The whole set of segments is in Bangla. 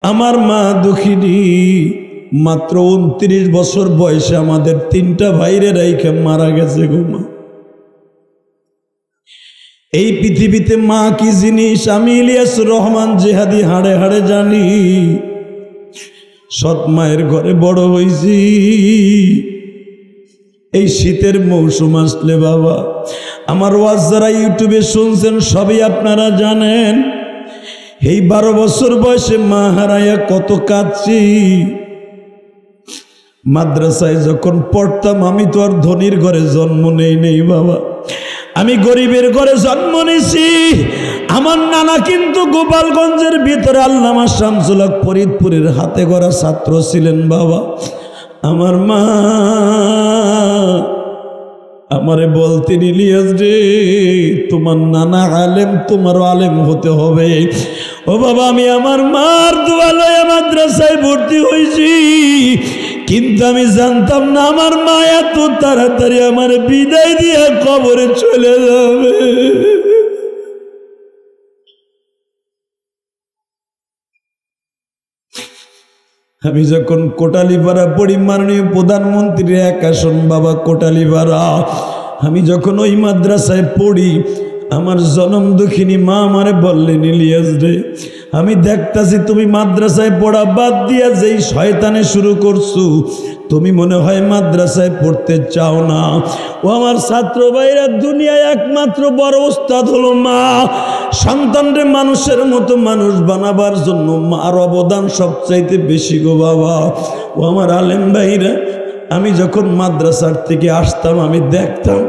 আমার মা দুঃখিনী, মাত্র 29 বছর বয়সে আমাদের 3টা ভাইরে রাইখা মারা গেছে গো মা। এই পৃথিবীতে মা কি জিনিস আমি ইলিয়াসুর রহমান জিহাদি হাড়ে হাড়ে জানি। সৎ মায়ের ঘরে বড় হয়েছি। এই শীতের মৌসুম আসলে বাবা, আমার ওয়াজ যারা ইউটিউবে শুনছেন সবই আপনারা জানেন। এই 12 বছর বয়সে মা হারাইয়া কত কাঁদছি। মাদ্রাসায় যখন পড়তাম আমি তো আর ধনীর ঘরে জন্ম নেই বাবা, আমি গরিবের ঘরে জন্ম নিয়েছি। আমার নানা কিন্তু গোপালগঞ্জের ভিতরে আল্লামা শামসুল হক ফরিদপুরের হাতে গড়া ছাত্র ছিলেন বাবা। আমার মা আমারে বলতেন, ইলিয়াস রে তোমার নানা আলেম, তোমারও আলেম হতে হবে। ও বাবা, আমি আমার মার দোয়া লয়ে মাদ্রাসায় ভর্তি হয়েছি, কিন্তু আমি জানতাম না আমার মা এত তাড়াতাড়ি আমার বিদায় দিয়ে কবরে চলে যাবে। আমি যখন কোটালীপাড়া পড়ি, মাননীয় প্রধানমন্ত্রীর এক আসন বাবা কোটালীপাড়া, আমি যখন ওই মাদ্রাসায় পড়ি, আমার জনম দুঃখিনী মা আমারে বললেন, ইলিয়াস রে আমি দেখতাছি তুমি মাদ্রাসায় পড়া বাদ দিয়া যেই শয়তানে শুরু করছো, তুমি মনে হয় মাদ্রাসায় পড়তে চাও না। ও আমার ছাত্র ভাইরা, দুনিয়ায় একমাত্র বড় ওস্তাদ হলো মা। সন্তানরে মানুষের মতো মানুষ বানাবার জন্য মার অবদান সবচাইতে বেশি গো বাবা। ও আমার আলেম ভাইরা, আমি যখন মাদ্রাসার থেকে আসতাম আমি দেখতাম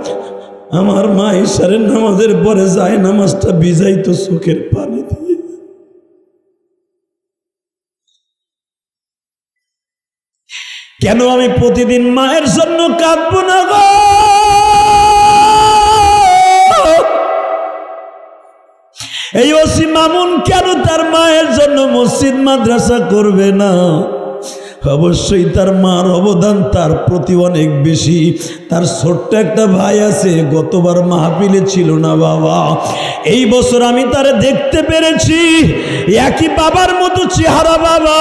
আমার মা ইশারের নামাজের পরে যায় নামাজটা ভিজাইতো চোখের পানি দিয়ে। কেন আমি প্রতিদিন মায়ের জন্য কাঁদবো না গো? এই ওসি মামুন কেন তার মায়ের জন্য মসজিদ মাদ্রাসা করবে না? অবশ্যই তার মার অবদান তার প্রতি অনেক বেশি। তার ছোট্ট একটা ভাই আছে, গতবার মাহফিলে ছিল না বাবা, এই বছর আমি তারে দেখতে পেরেছি, একই বাবার মতো চেহারা বাবা।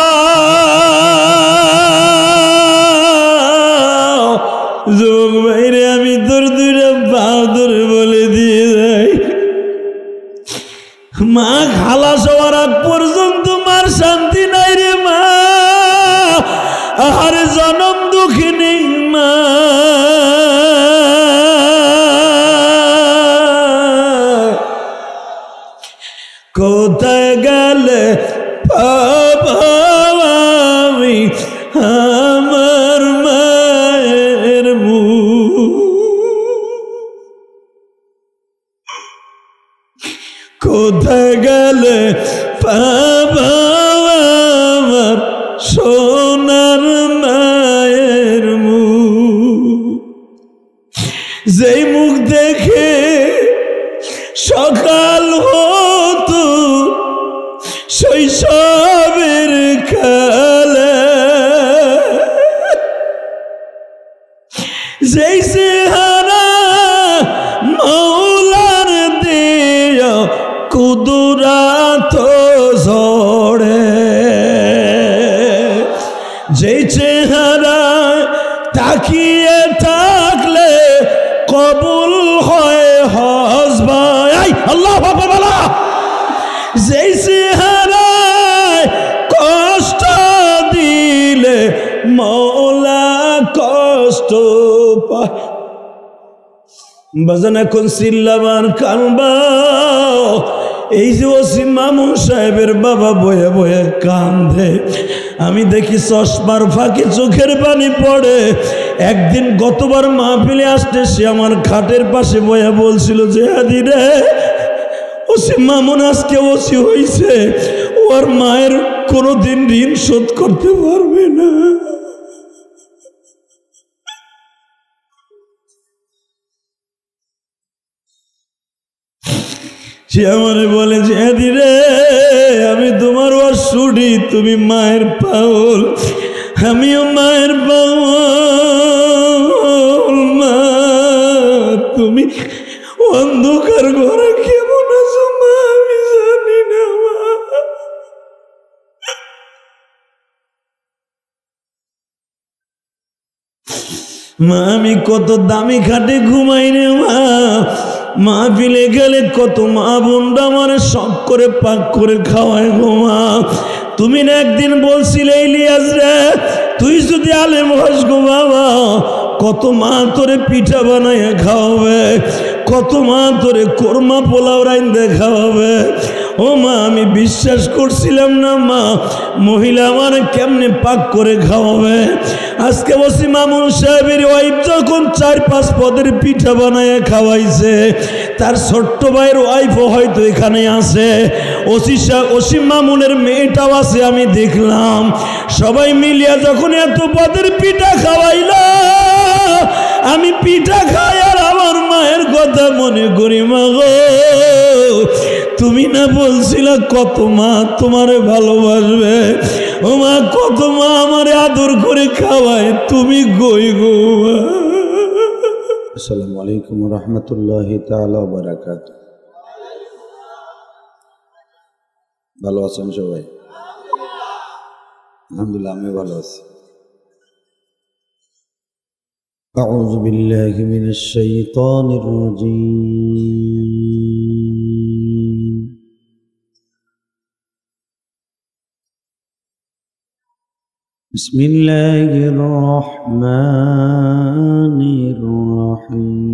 যুবক ভাইরে, আমি তোর দুইটা বাপ ধরে বলে দিয়ে যাই, মা খালাস হওয়ার আগ পর্যন্ত মার শান্তি নাই রে মা। আর জনম দুঃখিনী মা, কোথায় গেলে আমি আমার মায়ের মুখ? কোথায় গেলে আমার সোনার মায়ের মুখ? যেই মুখ দেখে সকাল হতো শৈশবের কালে, যেই চেহারা মৌলার দেয়া কুদরাত ঝড়ে, যেই চেহারা তাকিয়ে থাকলে কবুল হয় হজ ভাই আল্লাহু আকবার বলা, যেই চেহারায় কষ্ট দিলে মওলা কষ্ট পায়। বাজান এখন চিল্লাবার কানবা, এই যে ওসি মামুন সাহেবের বাবা বয়ে বয়ে কান্দে, আমি দেখি চশমার ফাঁকে চোখের পানি পড়ে। একদিন গতবার মাহফিলে আসতে সে আমার খাটের পাশে বয়ে বলছিল, যে হাদি রে ওসি মামুন আজকে ওসি হইছে, ওর মায়ের কোনোদিন ঋণ শোধ করতে পারবে না। সে আমারে বলে, যে হাদি রে আমি তোমার ওয়াজ শুনি, তুমি মায়ের পাগল, আমিও মায়ের পাগল। মা তুমি অন্ধকার ঘরে কেমন আছো মা? আমি জানি না মা। মা আমি কত দামি খাটে ঘুমাই রে মা, মাহফিলে গেলে কত মা বোনরা আমার শখ করে পাক করে খাওয়ায় গো মা। তুমি না একদিন বলছিলে ইলিয়াস রে, তুই যদি আলেম হস গো বাবা, কত মা তোরে পিঠা বানাইয়া খাওয়াবে, কত মা তোরে কোরমা পোলাও রাইন্দে খাওয়াবে। ও মা আমি বিশ্বাস করছিলাম না মা, মহিলা আমার কেমনে পাক করে খাওয়াবে। আজকে বসি মামুন সাহেবের ওয়াইফ যখন 4-5 পদের পিঠা বানায় খাওয়াইছে, তার ছোট্ট ভাইয়ের ওয়াইফও হয়তো এখানে আছে, অসীম মামুনের মেয়েটাও আছে, আমি দেখলাম। সবাই মিলিয়া যখন এত পদের পিঠা খাওয়াইল, আমি পিঠা খাই আর আমার মায়ের কথা মনে করি, মা গো তুমি না বলছিলা কত মা তোমারে ভালোবাসবে, ও মা কত মা আমারে আদর করে খাওয়ায়, তুমি কই গো। আসসালামু আলাইকুম ওয়া রাহমাতুল্লাহি তাআলা ওয়া বারাকাতুহু। ভালো আছেন সবাই? আলহামদুলিল্লাহ, আমি ভালো আছি। আউযু বিল্লাহি মিনাশ শাইতানির রাজীম। বিসমিল্লাহির রহমানির রহিম।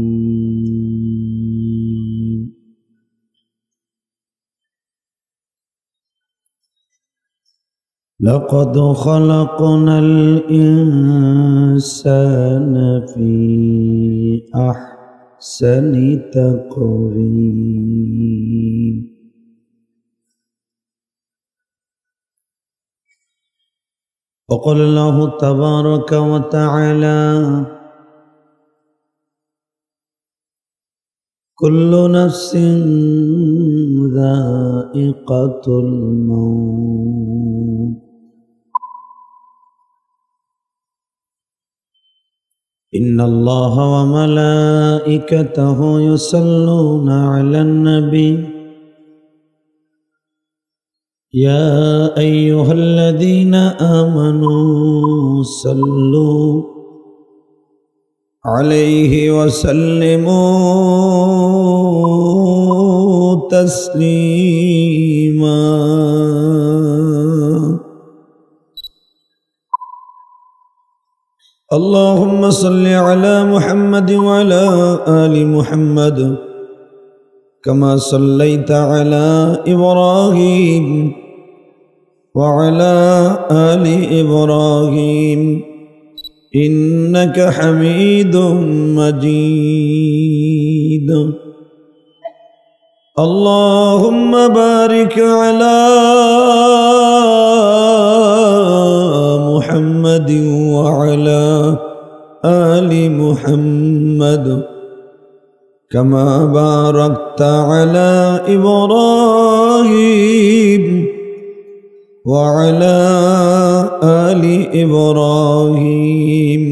لقد خلقنا الإنسان في أحسن تقويم. وقال الله تبارك وتعالى: كل نفس ذائقة الموت إن الله وملائكته يصلون على النبي يا أيها الذين آمنوا صلوا عليه وسلموا تسليما. اللهم صل على محمد وعلى آل محمد كما صليت على إبراهيم وعلى آل إبراهيم إنك حميد مجيد. اللهم بارك على محمد وعلى آل محمد كما باركت على إبراهيم وعلى آل إبراهيم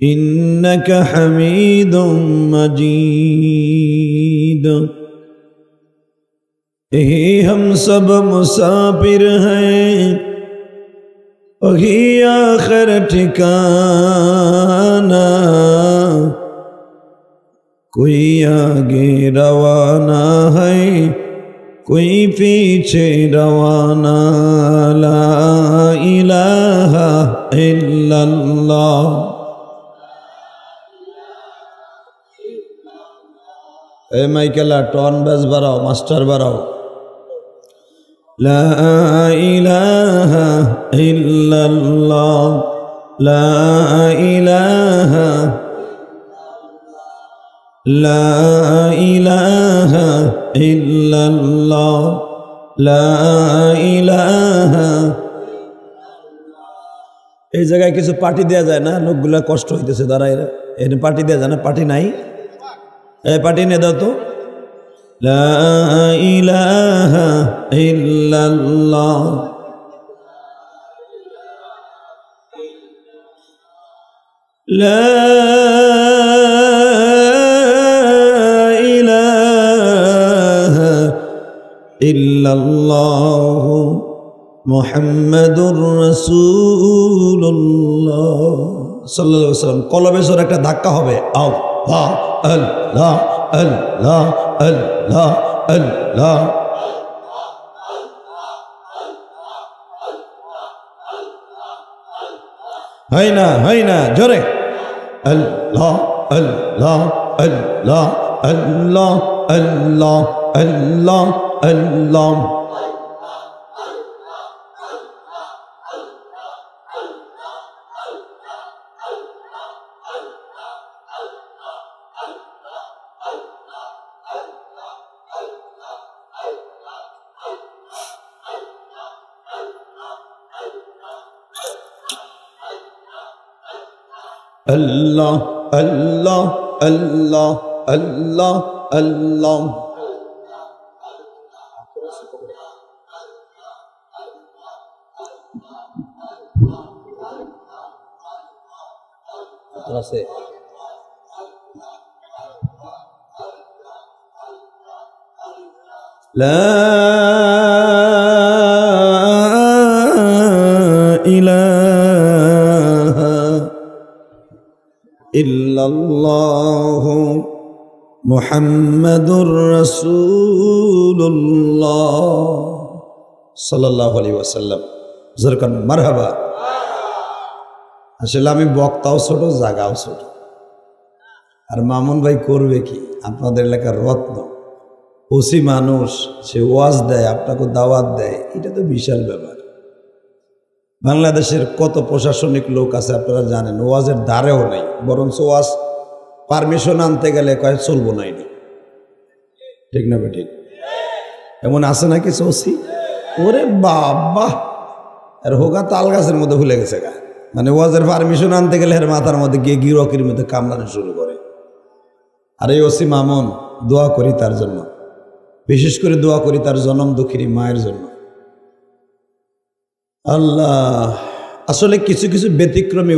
إنك حميد مجيد. यही हम सब मुसाफिर हैं, वही आखिर ठिकाना, कोई आगे रवाना है कोई पीछे रवाना. ला इलाहा इल्लल्लाह. ए माइकेला टन बेस बाराओ, मास्टर बाराओ. ला इलाहा इल्लल्लाह, ला इलाहा, ला इलाहा इल्लल्लाह, ला इलाहा. এই জায়গায় কিছু পার্টি দেয়া যায় না? লোকগুলা কষ্ট হইতেছে, দাঁড়ায় এখানে পার্টি দেয়া যায় না? পার্টি নাই? এই পার্টি নিয়ে দাও তো. লা ইলাহা ইল্লাল্লাহ, লা ইলাহা ইল্লাল্লাহ মুহাম্মাদুর রাসূলুল্লাহ সাল্লাল্লাহু আলাইহি ওয়াসাল্লাম কলবে জোরে একটা ধাক্কা হবে, আল্লাহ আল্লাহ আল্লাহ আল্লাহ আল্লাহ। হয় না জোরে, আল্লাহ আল্লাহ আল্লাহ আল্লাহ আল্লাহ আল্লাহ আল্লাহ। আল্লাহ আল্লাহ আল্লাহ আল্লাহ আল্লাহ। আছে লা ইলাহা ইল্লাল্লাহু মুহাম্মাদুর রাসূলুল্লাহ সাল্লাল্লাহু আলাইহি ওয়াসাল্লাম। জোরকান মারহাবা। আসলে আমি বক্তাও ছোট, জাগাও ছোট, আর মামুন ভাই করবে কি? আপনাদের এলাকার রত্ন, ওসি মানুষ, সে ওয়াজ দেয়, আপনাকে দাওয়াত দেয়, এটা তো বিশাল ব্যাপার। বাংলাদেশের কত প্রশাসনিক লোক আছে আপনারা জানেন, ওয়াজের দ্বারেও নাই, বরঞ্চ ওয়াজ পারমিশন আনতে গেলে কয় চলবো না, এটা ঠিক না ঠিক? এমন আছে না কিছু ওসি? ওরে বাবা, আর হোগা তাল গাছের মধ্যে ভুলে গেছে গা, মানে ওয়াজের পারমিশন আনতে গেলে এর মাথার মধ্যে গিয়ে গিরকির মধ্যে কামড়ানো শুরু করে। আর এই ওসি মামুন, দোয়া করি তার জন্য, বিশেষ করে দোয়া করি তার জনম দুঃখিনী মায়ের জন্য। আল্লাহ, আসলে কিছু কিছু ব্যতিক্রমী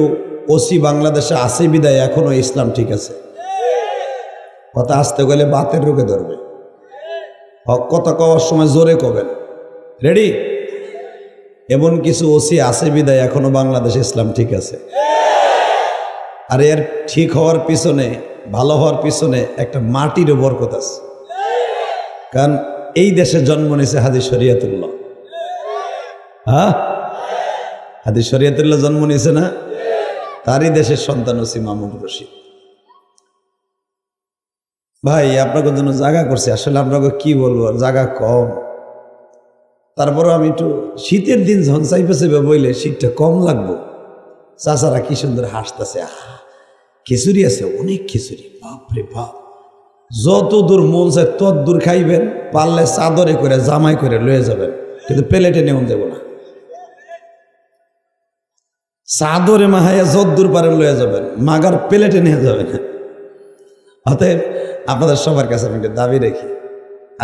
ওসি বাংলাদেশে আছে বিদায় এখনো ইসলাম ঠিক আছে। কথা আসতে গেলে বাতের রোগে ধরবে, হক কথা কওয়ার সময় জোরে কবেন, রেডি? এমন কিছু ওসি আছে বিদায় এখনো বাংলাদেশে ইসলাম ঠিক আছে। আর এর ঠিক হওয়ার পিছনে, ভালো হওয়ার পিছনে একটা মাটিরও বরকত আছে। কারণ এই দেশে জন্ম নিয়েছে হাজী শরিয়তুল্লাহ। হ্যাঁ, হাজী শরিয়তুল্লাহ জন্ম নিয়েছে না? তারই দেশের সন্তান ওসি মাহমুদ রশিদ ভাই। আপনাকে জন্য জায়গা করছে, আসলে আপনাকে কি বলবো, জায়গা কম। তারপরে আমি একটু শীতের দিন যখন চাইপে চাইবে বইলে শীতটা কম লাগবো। চাচারা কি সুন্দর হাসতেছে, খিচুড়ি আছে, অনেক খিচুড়ি, বাপরে বাপ, যত দূর মন চায় তত দূর খাইবেন, পারলে চাদরে করে জামাই করে লয়ে যাবেন, কিন্তু প্লেটে নেওয়া যাব না। চাদরে মাহাইয়া যত দূর পারেন লয়ে যাবেন, মাগার প্লেটে নিয়ে যাবেন। অতএব আপনাদের সবার কাছে আমি দাবি রেখি,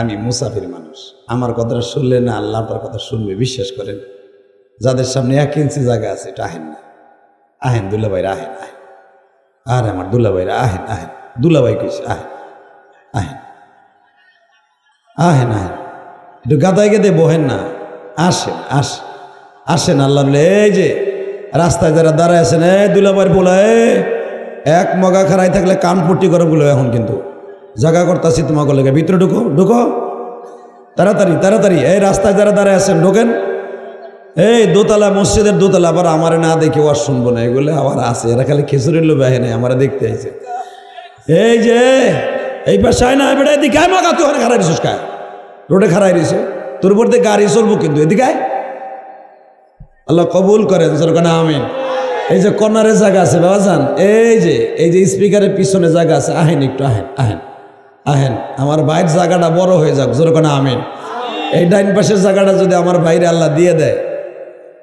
আমি মুসাফির মানুষ, আমার কথাটা শুনলে না আল্লাহ আপনার কথা শুনবে, বিশ্বাস করেন। যাদের সামনে 1 ইঞ্চি জায়গা আছে এটা আহেন না, আহেন দুলাভাইরা, আহেন আহেন, আর আমার দুলাভাইরা আহেন আহেন, দুলাভাই কইছে আহেন আহেন আহেন আহেন, একটু গাদায় গেদে বহেন না, আসেন আসেন আসেন। আল্লাহ এই যে রাস্তায় যারা দাঁড়ায় আছেন, দুলাভাইয়ের বলা এক মগা খারাই থাকলে কান পট্টি করে বলো, এখন কিন্তু জায়গা করতেছি তোমাকে লেগে, ভিতরে ঢুকো ঢুকো তাড়াতাড়ি তাড়াতাড়ি। এই রাস্তায় যারা দাঁড়ায় আছেন ঢোকেন। এই দোতলা, মসজিদের দোতলা, আবার আমার না দেখে ওয়াজ শুনবো না, এগুলো আবার আছে, এরা খালি খিচুড়ির লোভে আহে নাই, আমার দেখতে আইছে। এই যে এই পাশায় না বেটা, এদিকে আয় মগা, তুই ওখানে খারাই দিছিস কায়, রোডে খারাই দিছে, তোর উপর দিয়ে গাড়ি চলবো কিন্তু, এদিকে আয়। আল্লাহ কবুল করেন, সরকার আমিন। এই যে কর্নারের জায়গা আছে বাবা যান, এই যে স্পিকারের পিছনে জায়গা আছে, আহেন একটু, আহেন আহেন আহেন। আমার ভাইয়ের জায়গাটা বড় হয়ে যাক, যেরকম আমিন। এই ডাইন পাশের জায়গাটা যদি আমার ভাইরে আল্লাহ দিয়ে দেয়,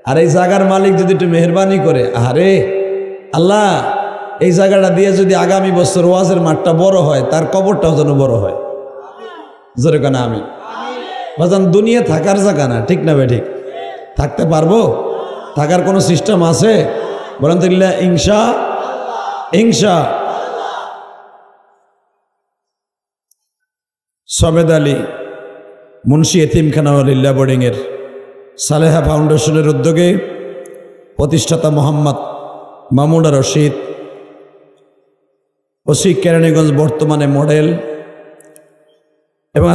আর এই জায়গার মালিক যদি একটু মেহরবানি করে, আরে আল্লাহ এই জায়গাটা দিয়ে যদি আগামী বছর ওয়াজের মাঠটা বড় হয়, তার কবরটাও যেন বড় হয়, যেরকম আমিন। বাজান দুনিয়া থাকার জায়গা না, ঠিক না বে ঠিক? থাকতে পারবো? থাকার কোনো সিস্টেম আছে? বলেন তো ইনশা ইনশা। সবেদ আলী মুন্সি এতিমখানা লিল্লা বোর্ডিংয়ের সালেহা ফাউন্ডেশনের উদ্যোগে প্রতিষ্ঠাতা মোহাম্মদ মামুনা রশিদ, ওসি কেরানীগঞ্জ বর্তমানে মডেল, এবং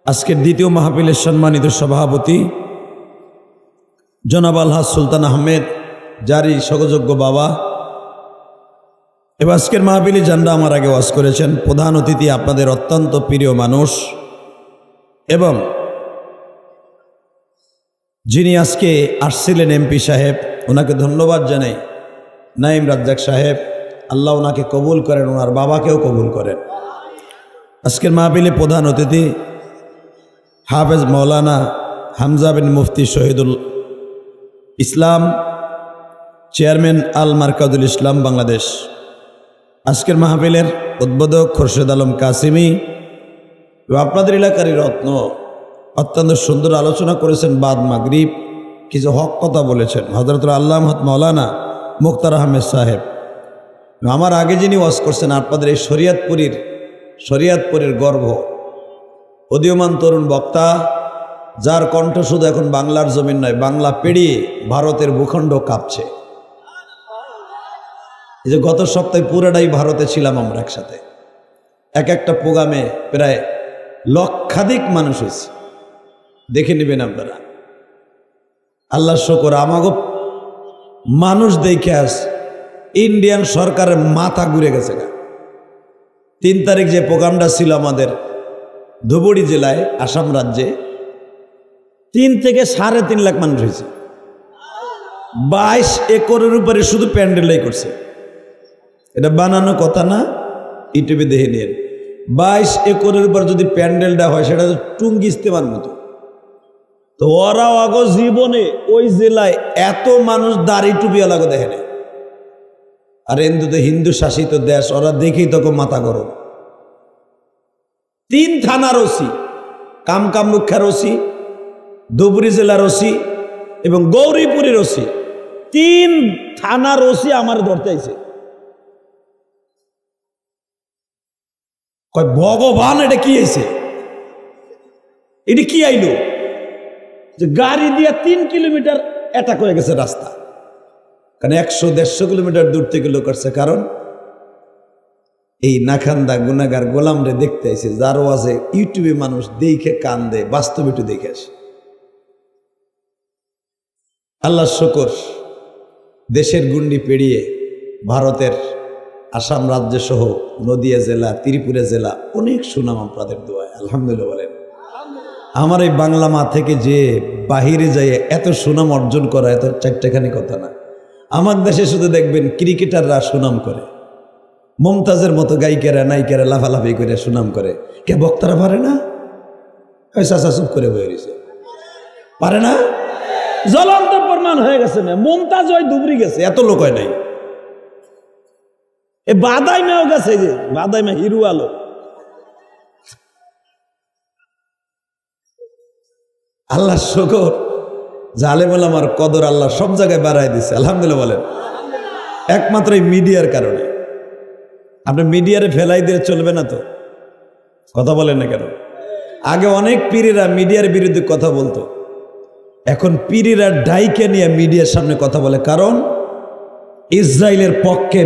আজকের দ্বিতীয় মাহফিলের সম্মানিত সভাপতি জনাব আলহাজ সুলতান আহমেদ জারি সহযোগ্য বাবা, এবং আজকের মাহফিলে জান্ডা আমার আগে ওয়াজ করেছেন প্রধান অতিথি আপনাদের অত্যন্ত প্রিয় মানুষ, এবং যিনি আজকে আসছিলেন এমপি সাহেব, ওনাকে ধন্যবাদ জানাই। নাইম রাজ্জাক সাহেব, আল্লাহ ওনাকে কবুল করেন, ওনার বাবাকেও কবুল করেন। আজকের মাহফিলে প্রধান অতিথি হাফেজ মৌলানা হামজা বিন মুফতি শহীদুল ইসলাম, চেয়ারম্যান আল মার্কাজুল ইসলাম বাংলাদেশ। আজকের মাহফিলের উদ্বোধক খোরশেদ আলম কাসিমি, আপনাদের এলাকারই রত্ন, অত্যন্ত সুন্দর আলোচনা করেছেন। বাদ মাগরিব কিছু হক কথা বলেছেন হযরত আল্লামা মাওলানা মুখতার আহমেদ সাহেব। আমার আগে যিনি ওয়াজ করছেন আপনাদের এই শরিয়াতপুরের গর্ব, উদীয়মান তরুণ বক্তা, যার কণ্ঠ শুধু এখন বাংলার জমিন নয়, বাংলা পেরিয়ে ভারতের ভূখণ্ড কাঁপছে। এই যে গত সপ্তাহে পুরাটাই ভারতে ছিলাম আমরা একসাথে, একটা প্রোগ্রামে প্রায় লক্ষাধিক মানুষ হয়েছে, দেখে নেবেন আপনারা। আল্লাহ শুকর, আমাগো মানুষ দেখে ইন্ডিয়ান সরকারের মাথা ঘুরে গেছে। 3 তারিখ যে প্রোগ্রামটা ছিল আমাদের ধুবুরি জেলায়, আসাম রাজ্যে, 3 থেকে 3.5 লাখ মানুষ হয়েছে। 22 একরের উপরে শুধু প্যান্ডেলাই করছে। এটা বানানো কথা না, ইউটিউবে দেখে নিন। 22 একরের উপর যদি প্যান্ডেলটা হয়, সেটা তো টুঙ্গি ইস্তেমার মতো। তো ওরাও আগো জীবনে ওই জেলায় এত মানুষ দাড়ি টুপিওয়ালাগো দেখে নেই। আর হিন্দু শাসিত দেশ, ওরা দেখেই তখন মাথা গরম। 3 থানার ওসি, কামরূপের ওসি, ধুবুরি জেলার ওসি এবং গৌরীপুরের ওসি, 3 থানার ওসি আমার ধরতে আইছে। কয় ভগবান, এটা কি হয়েছে? এটা কি আইলো যে গাড়ি দিয়ে 3 কিলোমিটার অ্যাটাক হয়ে গেছে রাস্তা? কারণ 100-150 কিলোমিটার দূর থেকে লোক আসছে। কারণ এই নাখান্দা গুনাগার গোলাম রে দেখতে আইছে, যার ওয়াজে ইউটিউবে মানুষ দেখে কান দেয়, বাস্তবে একটু দেখে আসে। আল্লাহ শুকর, দেশের গুন্ডি পেরিয়ে ভারতের আসাম রাজ্য সহ নদিয়া জেলা, ত্রিপুরা জেলা, অনেক সুনাম আপনাদের দোয়ায়, আলহামদুলিল্লাহ বলেন। আমার এই বাংলা মা থেকে যে বাহিরে যায় এত সুনাম অর্জন করা, এত চারটাখানি কথা না। আমার দেশে শুধু দেখবেন ক্রিকেটাররা সুনাম করে, মমতাজের মতো গায়িকারা নায়িকারা লাফালাফি করে সুনাম করে। কে বক্তারা পারে না? চাচা চুপ করে বয়ে রয়েছে, পারে না? জ্বলন্ত প্রমাণ হয়ে গেছে। মমতাজ ওই ধুবড়ি গেছে, এত লোক হয় নাই। এ বাদাইমেও গেছে, যে বাদাইমে হিরু আলো। আল্লাহ শুকর, জালেম ওলামার কদর আল্লাহ সব জায়গায় বাড়াই দিচ্ছে, আলহামদুলিল্লাহ বলেন। একমাত্র এই মিডিয়ার কারণে। আপনি মিডিয়ারে ফেলাই দিয়ে চলবে না তো, কথা বলেন না কেন? আগে অনেক পীরেরা মিডিয়ার বিরুদ্ধে কথা বলতো, এখন পীরেরা ডাইকে নিয়ে মিডিয়ার সামনে কথা বলে। কারণ ইসরায়েলের পক্ষে,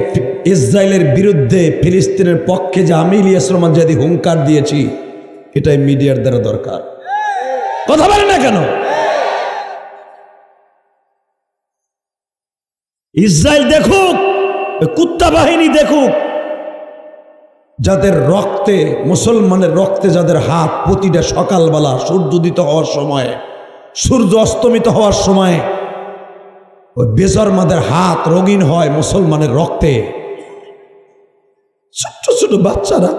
ইসরায়েলের বিরুদ্ধে, ফিলিস্তিনের পক্ষে যে আমি ইলিয়াস রহমান যদি হুঙ্কার দিয়েছি, এটাই মিডিয়ার দ্বারা দরকার। কথা বলে না কেন? ইসরায়েল দেখুক, কুত্তা বাহিনী দেখুক, যাদের রক্তে, মুসলমানের রক্তে যাদের হাত, প্রতিটা সকালবেলা সূর্য উদিত হওয়ার সময়, সূর্য অস্তমিত হওয়ার সময় ওই বেজন্মাদের হাত রঙিন হয় মুসলমানের রক্তে। ছোট্ট ছোট বাচ্চারা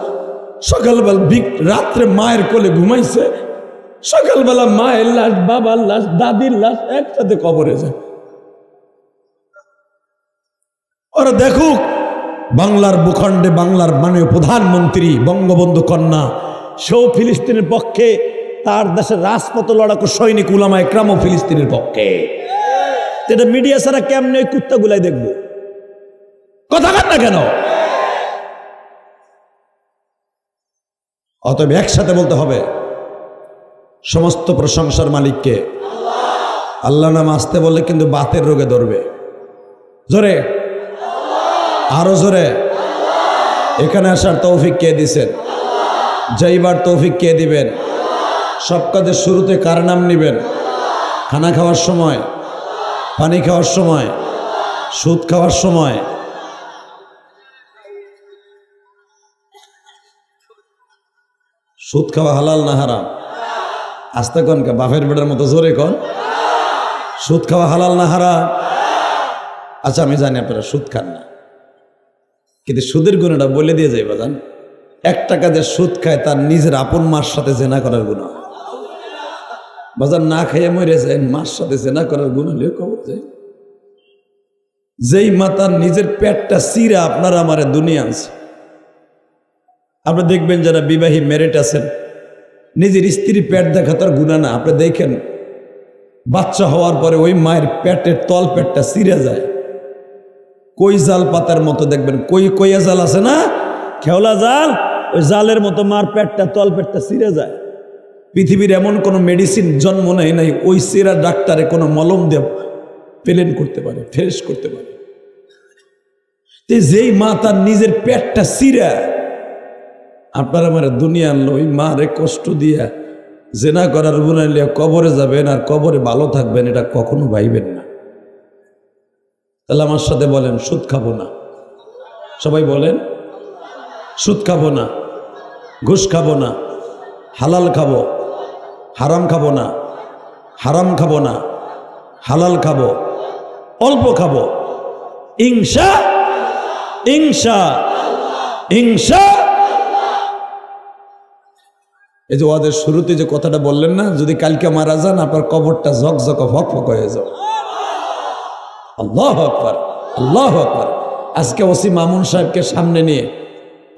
সকালবেলা রাত্রে মায়ের কোলে ঘুমাইছে, সকালবেলা মায়ের লাশ, বাবার লাশ, দাদির লাশ একসাথে কবরে যায়। ওরা দেখুক বাংলার ভূখণ্ডে বাংলার মাননীয় প্রধানমন্ত্রী বঙ্গবন্ধু কন্যা, সেও ফিলিস্তিনের পক্ষে, তার দেশের রাজপথ লড়াকু সৈনিক উলামা একরামও ফিলিস্তিনের পক্ষে। এটা মিডিয়া ছাড়া কেমনে ওই কুত্তাগুলাই দেখবো? কথা কাট না কেন? অতএব একসাথে বলতে হবে, সমস্ত প্রশংসার মালিককে। আল্লাহ নাম আসতে বললে কিন্তু বাতের রোগে ধরবে। জোরে, আরো জোরে। এখানে আসার তৌফিক কে দিছেন? যাইবার তৌফিক কে দিবেন? সব কাজের শুরুতে কার নাম নিবেন? খানা খাওয়ার সময়, পানি খাওয়ার সময়, সুদ খাওয়ার সময়। সুদ খাওয়া হালাল না হারাম? আস্তে কন কে, বাপের বেটার মতো জোরে কন। সুদ খাওয়া হালাল না হারাম? আচ্ছা আমি জানি আপনারা সুদ খান না, কিন্তু সুদের গুণটা বলে দিয়ে যাই বাজান। 1 টাকা যে সুদ খায় তার নিজের আপন মার সাথে জেনা করার গুণ। বাজার না খাইয়ে মরে যায়, মার সাথে জেনা করার গুণ হলেও খবর যায়। যেই মা তার নিজের পেটটা চিরা আপনার আমারে দুনিয়া আনছে। আপনি দেখবেন যারা বিবাহী ম্যারিড আছেন, নিজের স্ত্রী পেট দেখা তার গুণা না। আপনি দেখেন বাচ্চা হওয়ার পরে ওই মায়ের পেটের তল পেটটা চিরা যায়, কই জাল পাতার মতো। দেখবেন কইয়া জাল আছে না, খেওলা জাল, ওই জালের মতো মার পেটটা তল পেটটা চিরে যায়। পৃথিবীর এমন কোনো মেডিসিন জন্ম নেয় নাই ওই চিরা ডাক্তারে কোনো মলম দিয়ে প্লেন করতে পারে, ফ্রেশ করতে পারে। যেই মা তার নিজের পেটটা চিরা আপনার আমার দুনিয়া আনলো, ওই মারে কষ্ট দিয়া জেনা করার গুনাইলে কবরে যাবেন আর কবরে ভালো থাকবেন, এটা কখনো ভাইবেন না। তাহলে আমার সাথে বলেন, সুদ খাবো না। সবাই বলেন, সুদ খাবো না, ঘুষ খাবো না, হালাল খাবো, হারাম খাবো না, হারাম খাবো না, হালাল খাবো, অল্প খাবো, ইনশা ইনশা ইনশা। এই যে ওদের শুরুতে যে কথাটা বললেন না, যদি কালকে মারা যান আপনার কবরটা ঝকঝক ফকফক হয়ে যাও। আল্লাহু আকবার, আল্লাহু আকবার। আজকে ওসি মামুন সাহেবকে সামনে নিয়ে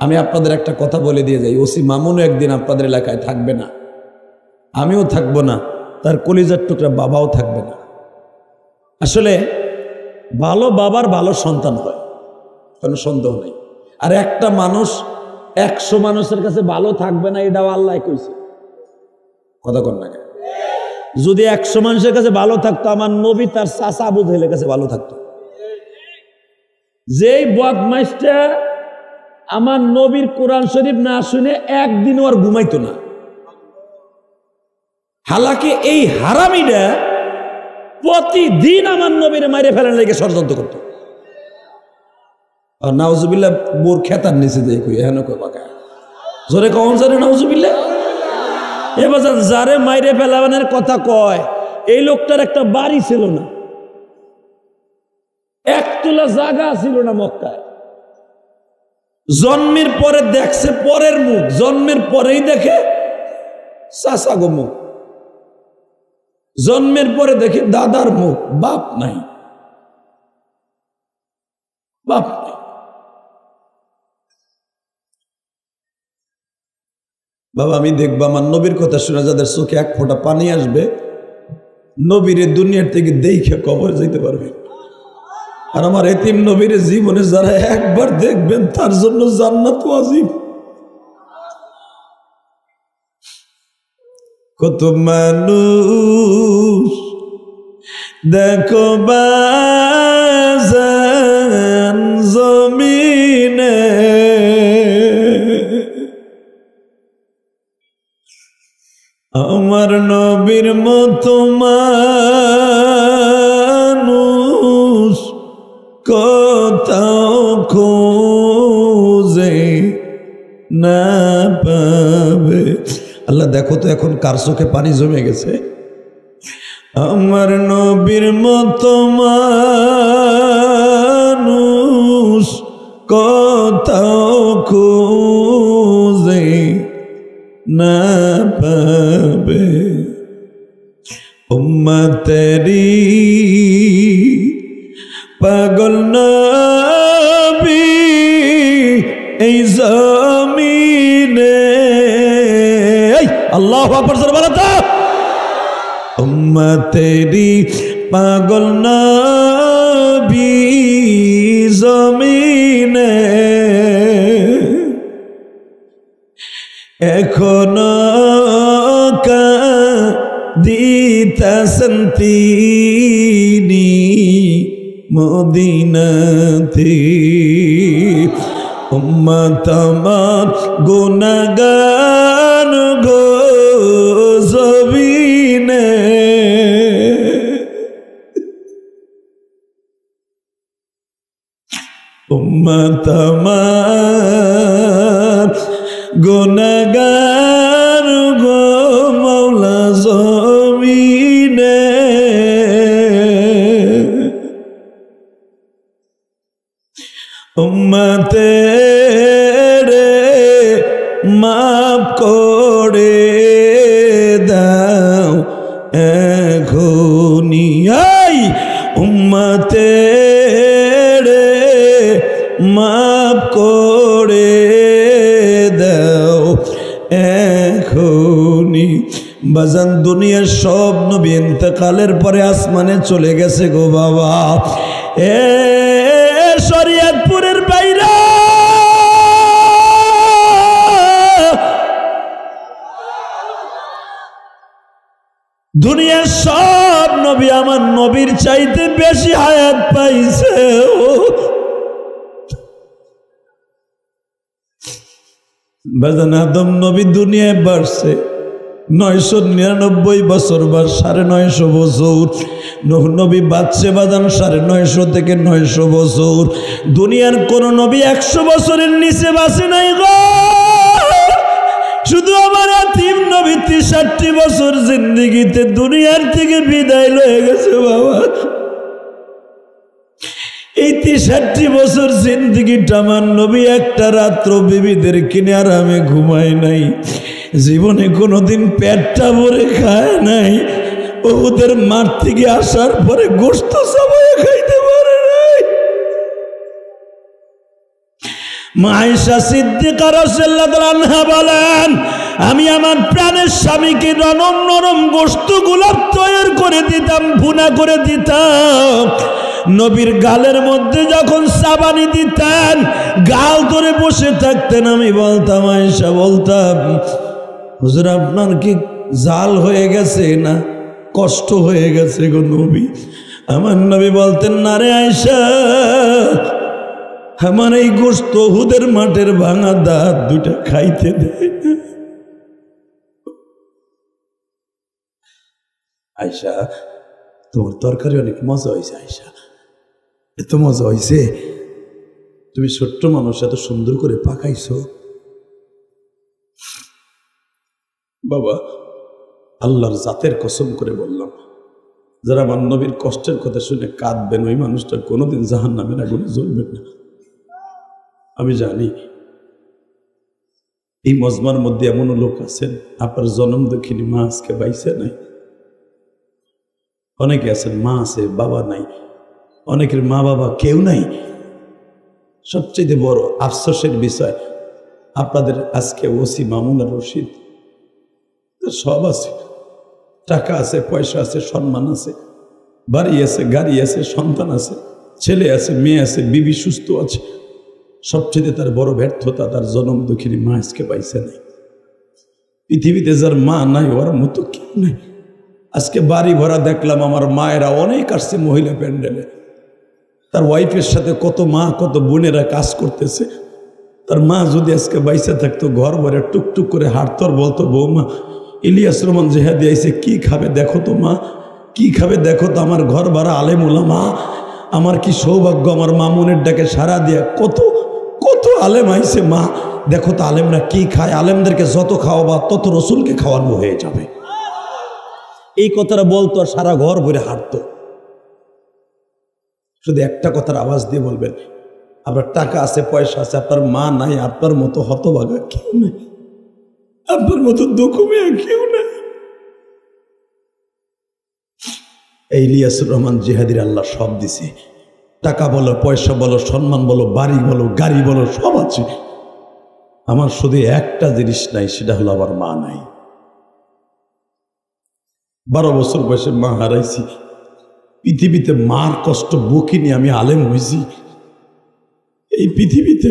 আমি আপনাদের একটা কথা বলে দিয়ে যাই। ওসি মামুনও একদিন আপনাদের এলাকায় থাকবে না, আমিও থাকবো না, তার কলিজার টুকরা বাবাও থাকবে না। আসলে ভালো বাবার ভালো সন্তান হয়, কোনো সন্দেহ নেই। আর একটা মানুষ 100 মানুষের কাছে ভালো থাকবে না, এটাও আল্লাহ কইছে। কথা কন না? যদি 100 মানুষের কাছে ভালো থাকতো, আমার নবী তার চাচা আবু জাহেলের কাছে ভালো থাকতো। যেই বদমাইশটা আমার নবীর কোরআন শরীফ না শুনে একদিনও আর ঘুমাইতো না, হালাকি এই হারামিটা প্রতিদিন আমার নবীর মাইরে ফেলার লেগে ষড়যন্ত্র করতো। আর নাউজুবিল্লাহ বোর খেতার নিচে যাই কই এহেন কই বাকা জোরে কখন জানে নাউজুবিল্লাহ। এবার যারে মাইরে ফেলাবানের কথা কয়, এই লোকটার একটা বাড়ি ছিল না, 1 তোলা জায়গা ছিল না মক্কায়। জন্মের পরে দেখছে পরের মুখ, জন্মের পরেই দেখে চাচা গো মুখ, জন্মের পরে দেখে দাদার মুখ, বাপ নাই, বাপ নাই। বাবা আমি দেখবো আমার নবীর কথা শুনে যাদের চোখে 1 ফোঁটা পানি আসবে, নবীরে দুনিয়ার থেকে দেখে কবর যেতে পারবে। আর আমার এতিম নবীর জীবনে যারা একবার দেখবেন তার জন্য জান্নাত ওয়াজিব। কত মানুষ দেখো বাজান জমিনে, আমার নবীর মতো মানুষ কোথাও খুঁজে না পাবে। আল্লাহ দেখো তো এখন কার চোখে পানি জমে গেছে। আমার নবীর মতো মানুষ কোথাও খুঁজে না পাবে। উম্মতেরি পাগল নবী এই জমিনে, আল্লাহু আকবার জোরে বলো তো। উম্মতেরি পাগল নবী জমিনে, এখনো কাঁদিতেছেন তিনি মদিনাতে উম্মত আমার গুনাহগার গো জমিনে উম্মত আমার গুনাহগার গো মাওলা জমিনে উম্মতের মাফ করে দাও এখনি আই উম্মতের মাফ করে দাও এখনি বাজান দুনিয়ার সব নবী ইন্তেকালের পরে আসমানে চলে গেছে গো বাবা এ শরীয়তপুরের বাইরে দুনিয়ার সব নবী আমার নবীর চাইতে বেশি হায়াত পাইছে বাজান আদম নবী দুনিয়ায় বাড়ছে 999 বছর বা 950 বছর নূহ নবী বাঁচছে বাজান 950 থেকে 900 বছর দুনিয়ার কোন নবী 100 বছরের নিচে বাঁচে নাই গো শুধু আমার আতিম নবী 63 বছর জিন্দেগিতে দুনিয়ার থেকে বিদায় লয়ে গেছে বাবা এই 63 বছর জিন্দেগিটা আমার নবী একটা রাত্র বিবিদের কিনে আরামে ঘুমায় নাই জীবনে কোনোদিন পেটটা ভরে খায় নাই ওদের মাঠ থেকে আসার পরে গোশত চাবাইয়া খাইতে পারে নাই মা আয়েশা সিদ্দিকা রাদিয়াল্লাহু আনহা বলেন আমি আমার প্রাণের স্বামীকে নরম নরম গোশতগুলো তৈরি করে দিতাম ভুনা করে দিতাম নবীর গালের মধ্যে যখন সাবানি দিতেন গাল ধরে বসে থাকতেন আমি বলতাম আয়েশা বলতাম হুজুর আপনার কি জাল হয়ে গেছে না কষ্ট হয়ে গেছে গো নবী আমার নবী বলতেন না রে আয়েশা আমার এই গোশত উহুদের মাঠের ভাঙা দাঁত দুইটা খাইতে দেয় না আয়েশা তোমার তরকারি অনেক মজা হয়েছে আয়েশা এত মজা হয়েছে তুমি ছোট্ট মানুষ এত সুন্দর করে পাকাইছো বাবা আল্লাহর জাতের কসম করে বললাম যারা আমার নবীর কষ্টের কথা শুনে কাঁদবেন ওই মানুষটা কোনোদিন জাহান্নামের আগুনে জ্বলবেন না আমি জানি এই মজমার মধ্যে এমনও লোক আছেন আপনার জনম দুঃখিনী মা আজকে বাইসে নাই অনেকে আছেন মা আছে বাবা নাই অনেকের মা বাবা কেউ নাই সবচেয়ে বড় আফসোসের বিষয় আপনাদের আজকে ওসি মামুন আর রশিদ সব আছে টাকা আছে পয়সা আছে সম্মান আছে বাড়ি আছে গাড়ি আছে সন্তান আছে ছেলে আছে মেয়ে আছে বিবি সুস্থ আছে সবচেয়ে তার বড় ব্যর্থতা তার জনম দুঃখিনী মা আজকে পাইছে নাই পৃথিবীতে যার মা নাই ওর মতো কেউ নাই আজকে বাড়ি ভরা দেখলাম আমার মায়েরা অনেক আসছে মহিলা প্যান্ডেলে তার ওয়াইফের সাথে কত মা কত বোনেরা কাজ করতেছে তার মা যদি আজকে বাইসে থাকতো ঘর ভরে টুকটুক করে হাঁটতর বলতো বৌমা ইলিয়াস রহমান জেহাদি আইসে কি খাবে দেখো তো মা কি খাবে দেখো তো আমার ঘর ভাড়া আলেম ওলামা আমার কি সৌভাগ্য আমার মামুনের ডাকে সারা দিয়া কত কত আলেম আইসে মা দেখো তো আলেমরা কি খায় আলেমদেরকে যত খাওয়াবা তত রসুলকে খাওয়ানো হয়ে যাবে এই কথাটা বলতো আর সারা ঘর ভরে হাঁটতো শুধু একটা কথার আওয়াজ দিয়ে বলবেন আপনার টাকা আছে পয়সা আছে আপনার মা নাই আপনার মতো হতভাগা কেউ নেই আপনার মতো দুঃখ মেয়ে কেউ নাই এই ইলিয়াসুর রহমান জিহাদির আল্লাহ সব দিছে টাকা বলো পয়সা বলো সম্মান বলো বাড়ি বলো গাড়ি বলো সব আছে আমার শুধু একটা জিনিস নাই সেটা হলো আমার মা নাই 12 বছর বয়সে মা হারাইছি পৃথিবীতে মার কষ্ট বুকিনি আমি আলেম হয়েছি এই পৃথিবীতে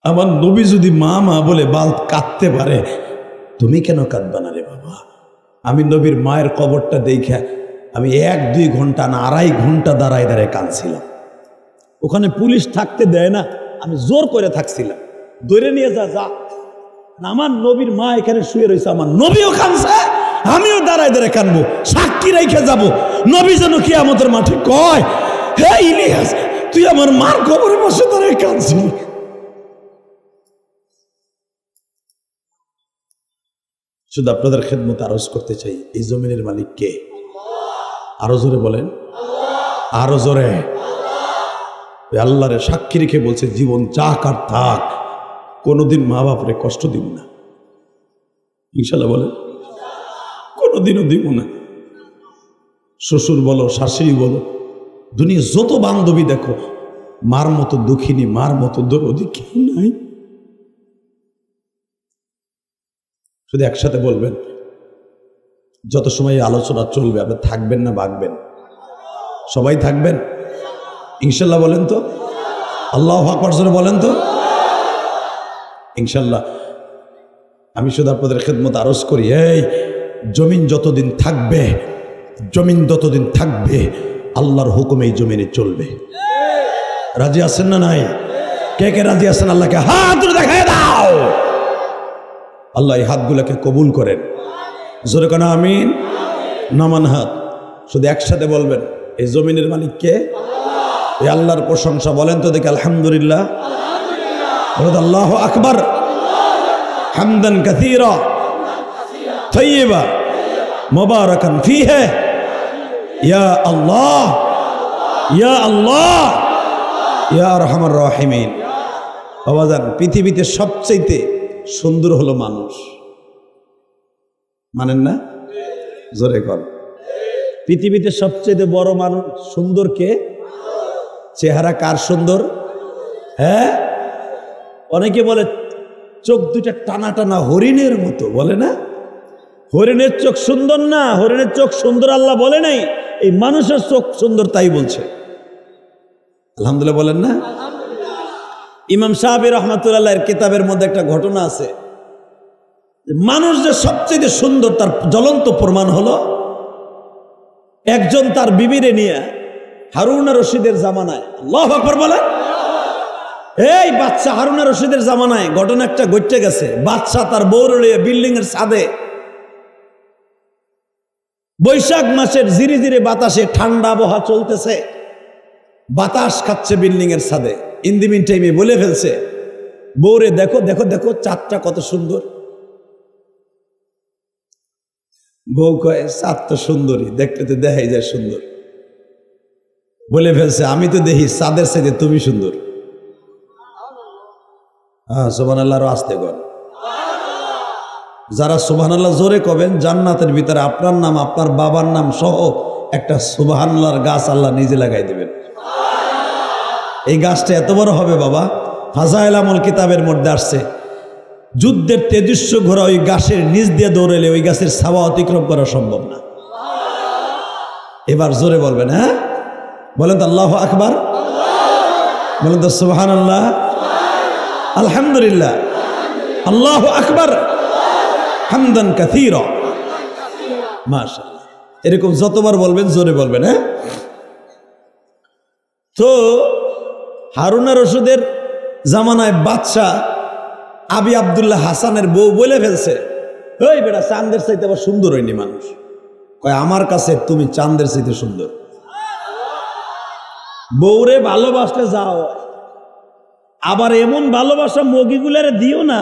আমার নবী যদি মা মা বলে বাল কাঁদতে পারে তুমি কেন কাঁদবা না রে বাবা আমি নবীর মায়ের কবরটা দেখা আমি 1-2 ঘন্টা না 2.5 ঘন্টা দাঁড়ায় দাঁড়ায় কাঁদছিলাম। ওখানে পুলিশ থাকতে দেয় না, আমি জোর করে থাকছিলাম, ধরে নিয়ে যা যা। আমার নবীর মা এখানে শুয়ে রয়েছে, আমার নবীও কাঁদছে, আমিও দাঁড়ায় দাঁড়ায় কাঁদবো, সাক্ষী রেখে যাব। নবী যেন কিয়ামতের মাঠে কয়, হে ইলিয়াস, তুই আমার মার কবরে বসে দাঁড়ায় কাঁদছিলি। শুধু আপনাদের খেদমতে আরজ করতে চাই, এই জমিনের মালিক কে? আরো জোরে বলেন, আরো জোরে। আল্লাহরে সাক্ষী রেখে বলছে, জীবন যাক আর থাক, কোনোদিন মা বাপরে কষ্ট দিব না, ইনশাল্লাহ বলেন, কোনোদিনও দিব না। শ্বশুর বলো, শাশুড়ি বলো, দুনিয়া যত বান্ধবী দেখো, মার মতো দুঃখিনী, মার মতো দরদি কেউ নাই। শুধু একসাথে বলবেন, যত সময় আলোচনা চলবে আপনি থাকবেন না ভাগবেন? সবাই থাকবেন ইনশাল্লাহ বলেন তো? আল্লাহু আকবার জোরে বলেন তো ইনশাল্লাহ। আমি শুধু আপনাদের খেদমত আরজ করি, এই জমিন যতদিন থাকবে, জমিন যতদিন থাকবে আল্লাহর হুকুমে এই জমিনে চলবে। রাজি আছেন না নাই? কে কে রাজি আছেন? আল্লাহকে হাত দেখায় দাও। আল্লাহ এই হাতগুলোকে কবুল করেন, জোরে কোন আমিন। নামান হাত, শুধু একসাথে বলবেন, এই জমিনের মালিক কে? এই আল্লাহর প্রশংসা বলেন তো দেখি, আলহামদুলিল্লাহ। আল্লাহু আকবার, হামদান কাসীরা তাইয়্যিবা মুবারাকান ফীহি, ইয়া আল্লাহ ইয়া আল্লাহ ইয়া আরহামার রাহিমিন। আওয়াজান, পৃথিবীতে সবচেয়ে সুন্দর হলো মানুষ, মানেন না? জোরে কর। পৃথিবীতে সবচেয়ে বড় মানুষ সুন্দর কে? চেহারা কার সুন্দর? হ্যাঁ, অনেকে বলে চোখ দুইটা টানা টানা হরিণের মতো, বলে না? হরিণের চোখ সুন্দর না, হরিণের চোখ সুন্দর আল্লাহ বলে নাই, এই মানুষের চোখ সুন্দর তাই বলছে। আলহামদুলিল্লাহ বলেন না? ইমাম সাহাবী রহমাতুল্লাহর কিতাবের মধ্যে একটা ঘটনা আছে, মানুষ যে সবচেয়ে সুন্দর তার জ্বলন্ত প্রমাণ হলো, একজন তার বিবিরে নিয়ে হারুন আর রশিদের জামানায়, আল্লাহু আকবার বলে, এই বাচ্চা হারুন আর রশিদের জামানায় ঘটনা একটা ঘটে গেছে। বাচ্চা তার বউরে নিয়ে বিল্ডিং এর ছাদে, বৈশাখ মাসের ধীরে ধীরে বাতাসে ঠান্ডা আবহাওয়া চলতেছে, বাতাস খাচ্ছে বিল্ডিং এর ছাদে। ইন দি মিন টাইমে বলে ফেলছে, বউরে দেখো দেখো দেখো চাঁদটা কত সুন্দর। বউ কয়, চাঁদ তো সুন্দরী, দেখলে তো দেখাই যায় সুন্দর। বলে ফেলছে, আমি তো দেখি চাঁদের চাইতে তুমি সুন্দর। হ্যাঁ, সুবহানাল্লাহ, আরো আস্তে কর। যারা সুবহানাল্লাহ জোরে কবেন, জান্নাতের ভিতরে আপনার নাম, আপনার বাবার নাম সহ একটা সুবহানাল্লাহর গাছ আল্লাহ নিজে লাগাই দেবেন। এই গাছটা এত বড় হবে বাবা, ফাজাইল আমল কিতাবের মধ্যে আসছে, যুদ্ধের তেজস্ব ঘোড়া ওই গাছের নিচ দিয়ে দৌড়ালে ওই গাছের ছায়া অতিক্রম করা সম্ভব না। এবার জোরে বলবেন, হ্যাঁ বলেন তো আল্লাহু আকবার, বলেন তো সুবহানাল্লাহ, আলহামদুলিল্লাহ, আল্লাহু আকবার, হামদান কাসীরা, মাশাআল্লাহ। এরকম যতবার বলবেন জোরে বলবেন। হ্যাঁ, তো হারুন আর রশিদের জামানায় বাদশা আবি আব্দুল্লাহ হাসানের বউ বলে ফেলছে, ওই বেটা চাঁদের চাইতে আবার সুন্দর হয়নি মানুষ। কয়, আমার কাছে তুমি চাঁদের চাইতে সুন্দর। বউরে ভালোবাসলে যাও, আবার এমন ভালোবাসা মগিগুলারে দিও না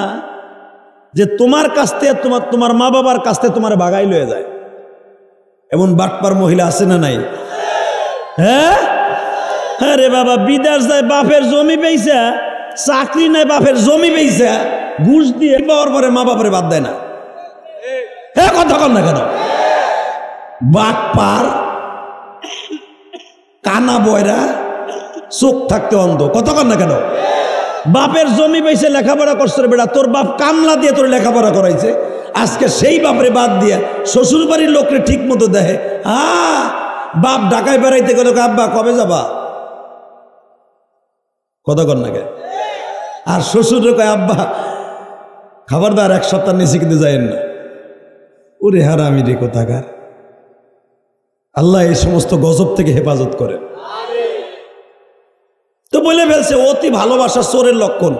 যে তোমার কাছ থেকে তোমার মা বাবার কাছ থেকে তোমার বাগাই লয়ে যায়। এমন বাটপার মহিলা আছে না নাই? হ্যাঁ, আরে বাবা, বিদেশ যায় বাপের জমি পেয়েছে, চাকরি নাই বাপের জমি পেয়েছে, ঘুষ দিয়ে পাওয়ার পরে মা বাপরে বাদ দেয় না। হ্যাঁ, কথা কন না কেন? বাটপার, কানা বয়রা, চোখ থাকতে অন্ধ, কথা কন না কেন? বাপের জমি পেয়েছে, লেখাপড়া করছে বেটা, তোর বাপ কামলা দিয়ে তোর লেখাপড়া করাইছে, আজকে সেই বাপরে বাদ দিয়া শ্বশুর বাড়ির লোকরে ঠিক মতো দেয়। বাপ ঢাকায় বেড়াইতে গেল, আব্বা কবে যাবা, কথা কন না কে? আর শ্বশুর কয়, আব্বা খাবারদার 1 সপ্তাহ নিচে কিন্তু যাইেন না। ওরে হারামি রে কোথাকার, আল্লাহ এই সমস্ত গজব থেকে হেফাজত করেন। তো বলে ফেলছে অতি ভালোবাসা চোরের লক্ষণ।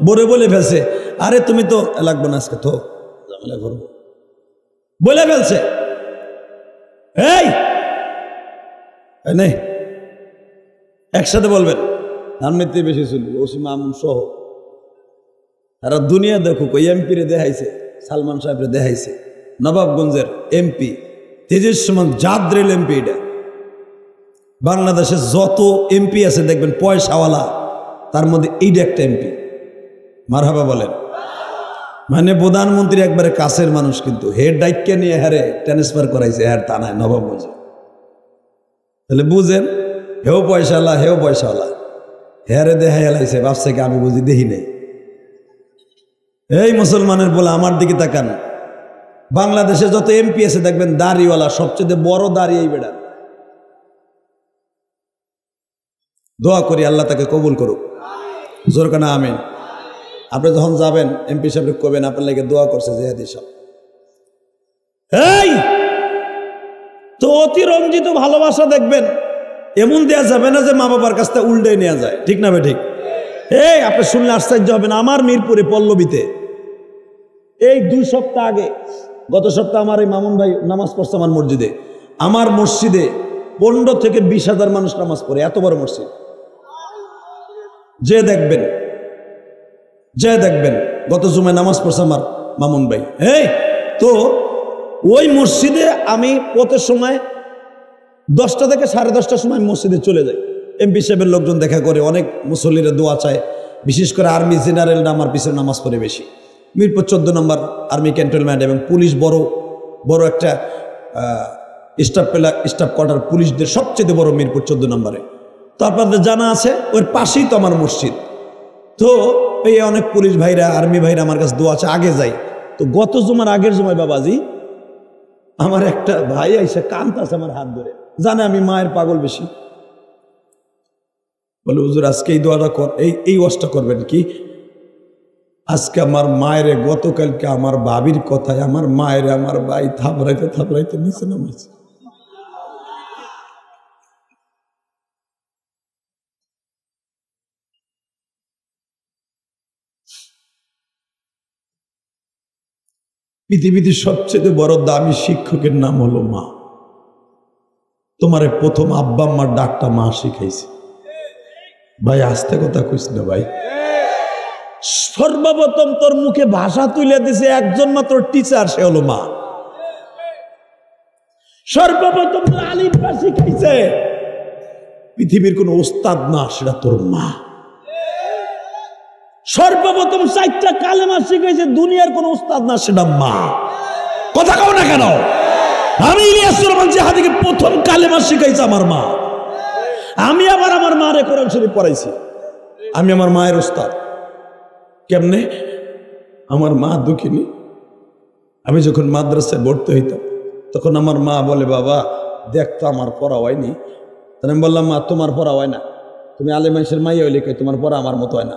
বলে ফেলছে আরে তুমি তো লাগবে না আজকে তো ঝামেলা করবো, বলে ফেলছে। এই নেই একসাথে বলবেন রাজনীতি বেশি চলবে, ওসিম আমন সহ তারা দুনিয়া দেখুক। ওই এমপি রে দেখাইছে, সালমান সাহেবরে দেখাইছে, নবাবগঞ্জের এমপি তেজস্বমান জাদ্রেল এমপি। এটা বাংলাদেশে যত এমপি আছে দেখবেন পয়সাওয়ালা, তার মধ্যে এইটা একটা এমপি। মারহাবা বলেন। মানে প্রধানমন্ত্রী একবারে কাছের মানুষ, কিন্তু হেড ডাইককে নিয়ে হারে ট্রান্সফার করাইছে হ্যার থানায় নবাবগঞ্জে। তাহলে বুঝেন হেও পয়সাওয়ালা, হেও পয়সাওয়ালা, হেয়ারে দেখাই এলাইছে, ভাবছে কি আমি বুঝি দেখি নেই। এই মুসলমানের বলে আমার দিকে তাকান, বাংলাদেশে যত এমপি আছে দেখবেন দাড়িওয়ালা, সবচেয়ে বড় দাড়ি এই বেড়া। দোয়া করি আল্লাহ তাকে কবুল করুক, জোর কানা আমিন। আপনি যখন যাবেন এমপি সাহেব কবেন আপনার লাগে দোয়া করছে জেহাদি সাহেব। এই তো অতিরঞ্জিত ভালোবাসা দেখবেন এমন দেয়া যাবে না যে মা বাবার কাছ থেকে উল্টে নেওয়া যায়, ঠিক না ঠিক? এই আপনি শুনলে আশ্চর্য হবেন, আমার মিরপুরে পল্লবীতে এই 2 সপ্তাহ আগে, গত সপ্তাহ আমার এই মামুন ভাই নামাজ পড়ছে আমার মসজিদে। আমার মসজিদে 15 থেকে 20,000 মানুষ নামাজ পড়ে, এত বড় মসজিদ। যে দেখবেন গত জুমায় নামাজ পড়ছে আমার মামুন ভাই। এই তো ওই মসজিদে আমি প্রত্যেক সময় 10টা থেকে 10:30টার সময় মসজিদে চলে যাই। এমপি সাহেবের লোকজন দেখা করে, অনেক মুসল্লিরা দোয়া চায়, বিশেষ করে আর্মি জেনারেলরা আমার পিছনে নামাজ পড়ে বেশি। মিরপুর 14 নম্বর আর্মি ক্যান্টনমেন্ট এবং পুলিশ বড় একটা স্টাফ কোয়ার্টার, পুলিশদের সবচেয়ে বড় মিরপুর 14 নম্বরে। তো আপনাদের জানা আছে ওর পাশেই তো আমার মসজিদ। তো এই অনেক পুলিশ ভাইরা, আর্মি ভাইরা আমার কাছে দোয়া আছে, আগে যাই। তো গত জুমার আগের জুমায় বাবাজি আমার একটা ভাই আইসে কাঁদতেছে আমার হাত ধরে, জানে আমি মায়ের পাগল বেশি। বলে হুজুর আজকে এই দোয়াটা এই ওয়াজটা করবেন কি? আজকে আমার মায়ের, গতকালকে আমার ভাবির কথায় আমার মায়ের আমার ভাই থাপড়াইতে নিচে নামাইছে। পৃথিবীতে সবচেয়ে বড় দামি শিক্ষকের নাম হলো মা। তোমারে প্রথম আব্বা আম্মার ডাকটা মা শিখাইছে। ভাই আস্তে কথা কইস না ভাই। সর্বপ্রথম তোর মুখে ভাষা তুলে দিছে একজন মাত্র টিচার, সে হলো মা। সর্বপ্রথম তোর আলিফ বা শিখাইছে পৃথিবীর কোন ওস্তাদ না, সেটা তোর মা। সর্বপ্রথম 4টা কালেমা শিখাইছে দুনিয়ার কোন ওস্তাদ না, সেটা মা। কথা কও না কেন? আমি ইলিয়াস রহমান জিহাদিকে প্রথম কালেমা শিখাইছে আমার মা। আমি আবার আমার মারে কোরআন শরীফ পড়াইছি। আমি আমার মায়ের ওস্তাদ। কেমনে? আমার মা দুঃখিনী। আমি যখন মাদ্রাসায় ভর্তি হইতাম তখন আমার মা বলে, বাবা দেখ তো আমার পড়া হয়নি। তাহলে আমি বললাম, মা তোমার পড়া হয় না, তুমি আলেম মানুষের মাইয়া হইলে কে, তোমার পড়া আমার মতো হয় না।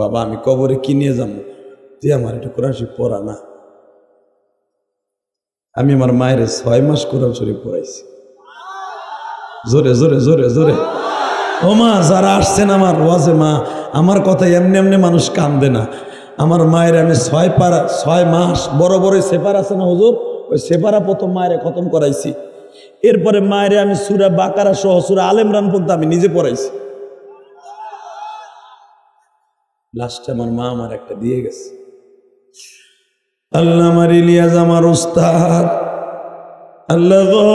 বাবা আমি কবরে কি নিয়ে যাবো, তুই আমার একটু কোরআন শরীফ পড়া না। আমি আমার মায়ের 6 মাস কোরআন শরীফ পড়াইছি। জোরে জোরে জোরে জোরে। ও মা, যারা আসছেন আমার ওয়াজে, মা আমার কথা এমনি এমনি মানুষ কান্দে না। আমার মায়ের আমি 6 মাস বড় বড় সেপার আছে না হুজুর, ওই সেপারা প্রথম মায়ের খতম করাইছি। এরপরে মায়ের আমি সূরা বাকারা সহ সূরা আলে ইমরান পর্যন্ত আমি নিজে পড়াইছি। লাস্টে আমার মা আমার একটা দিয়ে গেছে। আল্লাহ আমার ইলিয়াস আমার উস্তাদ, আল্লাহ গো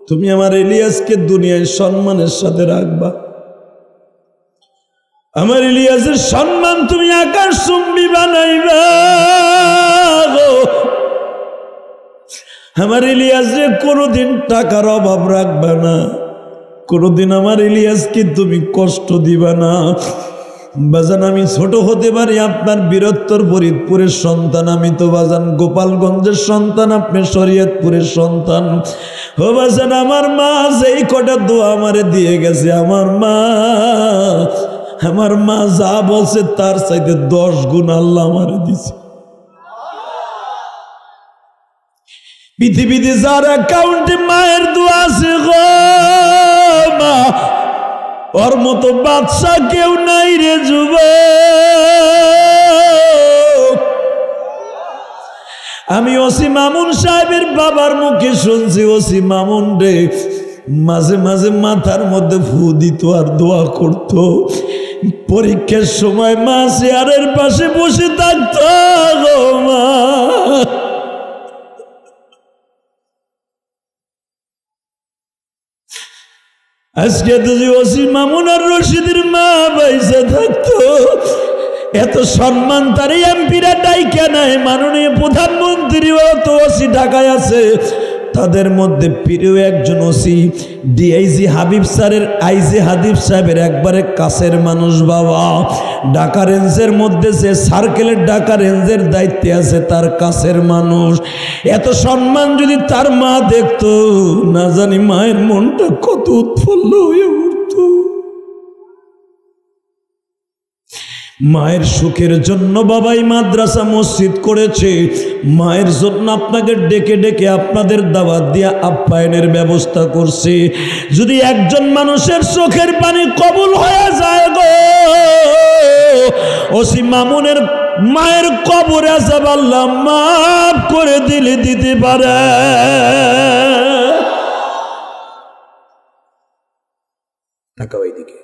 তুমি আমার ইলিয়াসকে দুনিয়ায় সম্মানের সাথে রাখবা। আমার ইলিয়াসের সম্মান তুমি আকাশ চুম্বি বানাইবা গো। আমার ইলিয়াসে কোনোদিন টাকার অভাব রাখবা না, কোনোদিন আমার ইলিয়াসকে তুমি কষ্ট দিবা না। বাজান আমি ছোট হতে পারি, আপনার বীরত্তর ফরিদপুরের সন্তান, আমি তো বাজান গোপালগঞ্জের সন্তান, আপনি শরীয়তপুরের সন্তান। ও বাজান আমার মা যেই কটা দোয়া আমারে দিয়ে গেছে, আমার মা যা বলছে তার চাইতে 10 গুণ আল্লাহ আমারে দিছে। পৃথিবীতে যার অ্যাকাউন্টে মায়ের দোয়া আছে গো মা, ওর মতো বাদশা কেউ নাই রে যুবক। আমি ওসি মামুন সাহেবের বাবার মুখে শুনছি, ওসি মামুন রে মাঝে মাঝে মাথার মধ্যে ফু দিত আর দোয়া করত। পরীক্ষার সময় মা চেয়ারের পাশে বসে থাকত গো মা। আজকে যদি ওসি মামুন আর রশিদের মা বাইসা থাকতো, এত সম্মান তার এমপিরা ডাইকা নাই, মাননীয় প্রধানমন্ত্রীও তো ওসি ঢাকায় আছে। তাদের মধ্যে প্রিয় একজন ওসি ডিআইজি হাবিব স্যারের, আইজি হাবিব সাহেবের একবারে কাছের মানুষ বাবা। ঢাকা রেঞ্জের মধ্যে যে সার্কেলের ঢাকা রেঞ্জের দায়িত্বে আছে তার কাছের মানুষ। এত সম্মান যদি তার মা দেখতো, না জানি মায়ের মনটা কত উৎফুল্ল হয়ে উঠত। মায়ের সুখের জন্য বাবাই মাদ্রাসা মসজিদ করেছে, মায়ের জন্য আপনাকে ডেকে ডেকে আপনাদের দাওয়াত দিয়া আপ্যায়নের ব্যবস্থা করছে। যদি একজন মানুষের চোখের পানি কবুল হয়ে যায় গো, ওসি মামুনের মায়ের কবরে আযাব আল্লাহ মাফ করে দিতে পারে। তাকাও এইদিকে,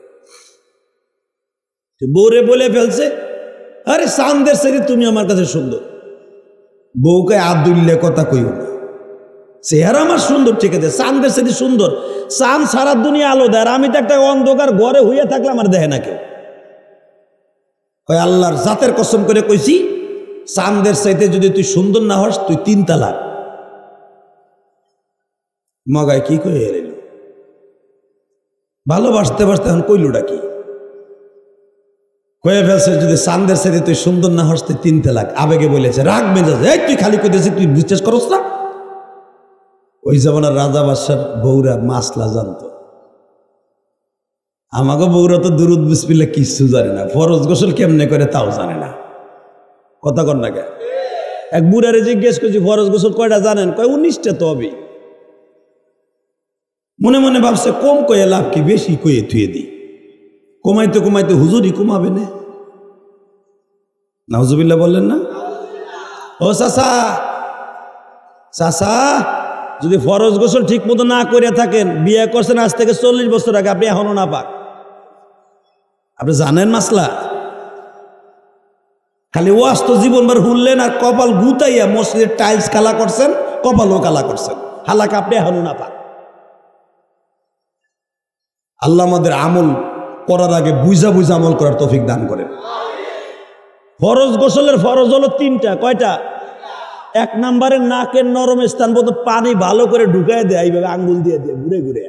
বউরে বলে ফেলছে, আরে চাঁদের সাথে তুমি আমার কাছে সুন্দর। বউকে আদুল্লে কথা কইও না, চেহারা আমার সুন্দর ঠিক আছে, চাঁদের সাথে সুন্দর। চাঁদ সারা দুনিয়া আলো দেয়, আর আমি তো একটা অন্ধকার ঘরে হইয়া থাকলে আমার দেহে না কেউ। কয় আল্লাহর জাতের কসম করে কইছি, চাঁদের চাইতে যদি তুই সুন্দর না হস তুই 3 তালাক। মগায় কি কই এলেন, ভালোবাসতে বাসতে এখন কইলুটা কি কয়ে ফেলছে, যদি চাঁদের সাথে তুই সুন্দর না হস তুই 3 তালাক। আবেগে বলেছে, রাগ মেজাজ, এই তুই খালি কইতেছিস, তুই বিশ্বাস করস না। ওই জামানার রাজা বাদশার বউরা মাসলা জানতো। আমাকে বউরা তো দুরুদ বিসমিল্লাহ কিচ্ছু জানে না, ফরজ গোসল কেমনে করে তাও জানে না। কথা কর না কে? এক বুড়ারে জিজ্ঞেস করছি ফরজ গোসল কয়টা জানেন? কয় 19টা তো হবে। মনে মনে ভাবছে কম কয়ে লাভ কি, বেশি কয়ে থুয়ে দিই। কমাইতে কমাইতে হুজুরই কমাবে না। নাউজুবিল্লাহ বললেন না? ও চাচা, চাচা যদি ফরজ গোসল ঠিক মতো না করে থাকেন, বিয়ে করছেন আজ থেকে 40 বছর আগে, আপনি এখনো না পাক। আপনি জানেন মাসলা? খালি ওয়াজ তো জীবনবার হুললেন আর কপাল গুতাইয়া মসজিদের টাইলস কালা করছেন, কপালও কালা করছেন, হালাক আপনি এখনো না পাক। আল্লাহ আমাদের আমল করার আগে বুঝা বুঝা আমল করার তৌফিক দান করেন। ফরজ গোসলের ফরজ হলো 3টা। কয়টা? 1 নম্বরে নাকের নরম স্থান পর্যন্ত পানি ভালো করে ঢুকাই দেয়, এইভাবে আঙ্গুল দিয়ে দিয়ে ঘুরে ঘুরে।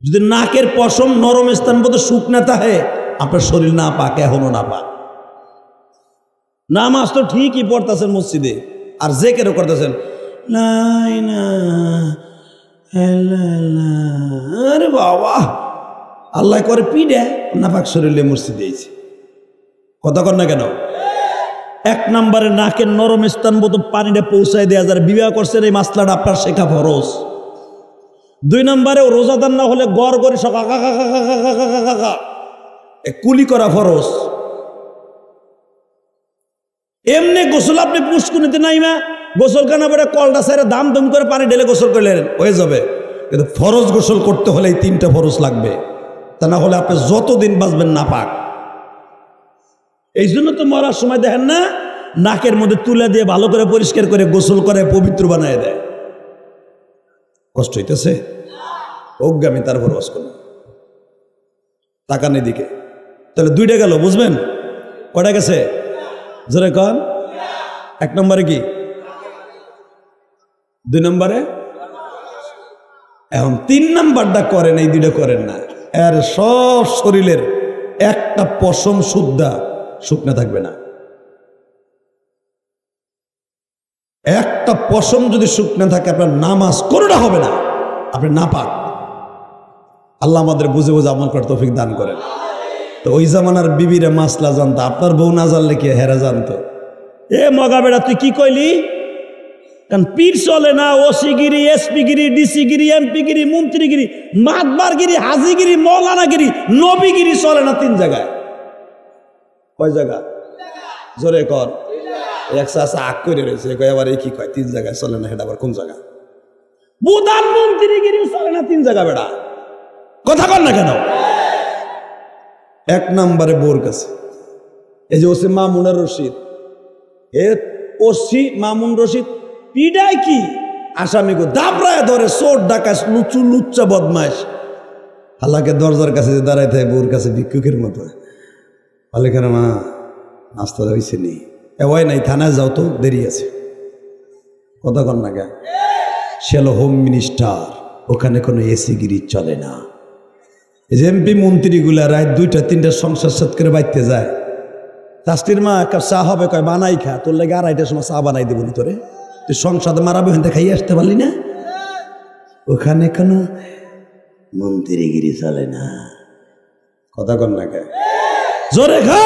যদি নাকের পশম নরম স্থান পর্যন্ত শুকনা থাকে, আপনার শরীর না পাক, এখনো না পাক। নামাজ তো ঠিকই পড়তেছেন মসজিদে, আর জেকেরও করতেছেন, আরে বাবা আল্লাহ করে পিডে না পাক শরীরে মসজিদে এসে। কথা কর না কেন? 1 নম্বরে নাকের নরম স্থান মতো পানিটা পৌঁছায় দেয়া যায়। বিবাহ করছেন, এই মাসলাটা আপনার শেখা ফরজ। 2 নম্বরে রোজাদার না হলে গড় করে কুলি করা ফরজ। এমনি গোসল আপনি পুষ্কুনিতে নাইমা গোসল কানা পরে কলটা সাইরে দাম দম করে পানি ঢেলে গোসল করলেন, হয়ে যাবে। কিন্তু ফরজ গোসল করতে হলে এই 3টা ফরজ লাগবে, তা না হলে আপনি যতদিন বাঁচবেন না পাক। এই জন্য তো মরার সময় দেখেন না, নাকের মধ্যে তুলে দিয়ে ভালো করে পরিষ্কার করে গোসল করে পবিত্র বানায় দেয়। কষ্ট হইতেছে? অজ্ঞামী তারপর ওয়াজ করুন, তাকান এদিকে। তাহলে 2টা গেল, বুঝবেন? কয়টা গেছে জোরে কন? 1 নম্বরে কি, 2 নম্বরে। এখন 3 নাম্বারটা করেন, এই 2টা করেন না। এর সব শরীরের একটা পশম শুদ্ধা শুকনা থাকবে না। একটা পশম যদি শুকনা থাকে, আপনার নামাজ কোনোটা হবে না, আপনি না পাক। আল্লাহ আমাদের বুঝে বুঝে আমল করার তৌফিক দান করেন। তো ওই জামানার বিবিরা মাসলা জানতো, আপনার বউ না জানলে কি হেরা জানতো? এ মগা বেড়া তুই কি কইলি? কারণ পীর চলে না, ওসিগিরি, এসপিগিরি, ডিসিগিরি, এমপিগিরি, মন্ত্রীগিরি, মাতবারগিরি, হাজিগিরি, মৌলানাগিরি, নবীগিরি চলে না 3 জায়গায়। কয় জায়গা? জোরে কর। একশো আছে আগ করে রয়েছে, আবার এই কি কয় 3 জায়গায় চলে না, এটা আবার কোন জায়গা? প্রধানমন্ত্রীগিরি চলে না 3 জায়গা বেড়া, কথা কর না কেন? 1 নম্বরে বোর কাছে এই যে ওসি মামুনুর রশিদ, এ ওসি মামুন রশিদ পিডায় কি আসামি গো দাবড়ায় ধরে, চোর ডাকাস, লুচু লুচ্চা বদমাইশ। হালাকে দরজার কাছে দাঁড়ায় থাকে বোর কাছে ভিক্ষুকের মতো। বলে কেন মা নাস্তা হয়েছে নি? ওই নাই, থানায় যাও তো, দেরি আছে। কথা কন না কে? সে হলো হোম মিনিস্টার, ওখানে কোনো এসিগিরি চলে না। এই যে এমপি মন্ত্রীগুলা রাত 2টা-3টা সংসার সাত করে বাইতে যায়। শাস্তির মা এক কাপ চা হবে, কয় বানাই খা, তোর লাগে 2:30টার সময় চা বানাই দেবো তোরে, তুই সংসাদে মারাবে, ওখান থেকে খাইয়ে আসতে পারলি না। ওখানে কোনো মন্ত্রীগিরি চলে না। কথা কন না কে? জোরে খা।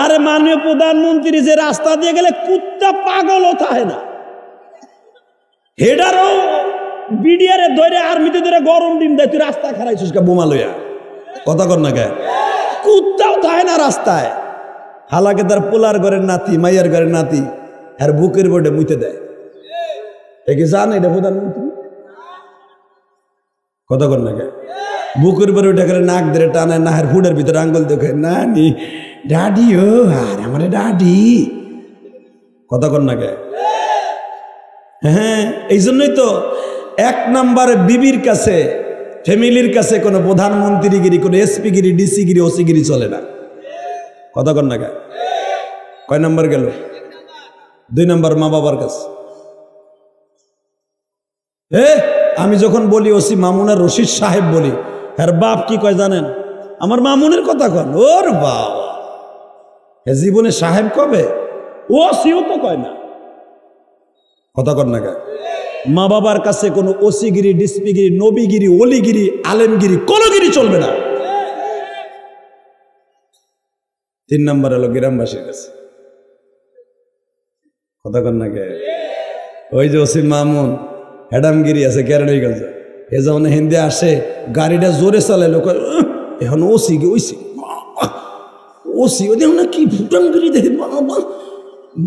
আরে মাননীয় প্রধানমন্ত্রী যে রাস্তা দিয়ে গেলে কুত্তা পাগল থাকে না, হেডারও বিডিআরে ধরে আর্মিতে ধরে গরম ডিম দেয়, তুই রাস্তায় খারাইছিস কা বোমা লইয়া? কথা কর না কে? কুত্তাও থাকে না রাস্তায়। হালাকে তার পোলার ঘরের নাতি, মাইয়ার ঘরের নাতি, আর বুকের বোর্ডে মুইতে দেয়। একে জান এটা প্রধানমন্ত্রী? কথা কর না কে? বুকের বোর্ডে উঠে গেলে নাক ধরে টানে, নাহের ফুডের ভিতরে আঙ্গুল দেখে, নানি ডাডি, ও আর আমার ডাডি। কথা কর না কে? হ্যাঁ, এই জন্যই তো 1 নম্বরে বিবির কাছে, ফ্যামিলির কাছে কোনো প্রধানমন্ত্রীগিরি, কোনো এসপিগিরি, ডিসিগিরি, ওসিগিরি চলে না। কথা কর না কে? কয় নম্বর গেল? 2 নম্বর মা বাবার কাছে। আমি যখন বলি ওসি মামুনুর রশিদ সাহেব বলি, আর বাপ কি কয় জানেন? আমার মামুনের কথা কন। ওর বাবা, জীবনে সাহেব কবে? ওসিও তো কয় না। কথা কর না কে? মা বাবার কাছে কোনো ওসিগিরি, ডিসপিগিরি, নবীগিরি, অলিগিরি, আলেমগিরি, কোনগিরি চলবে না। 3 নম্বর হলো গ্রামবাসীর কাছে। কথা কর না কে? ওই যে ওসি মামুন হেডামগিরি আছে কেরানীগঞ্জ, এ যখন হিন্দি আসে গাড়িটা জোরে চলে, লোক এখন ওসি ওইসি ওসি ও দেখ না কি ফুটানগিরি দেখে, বাবা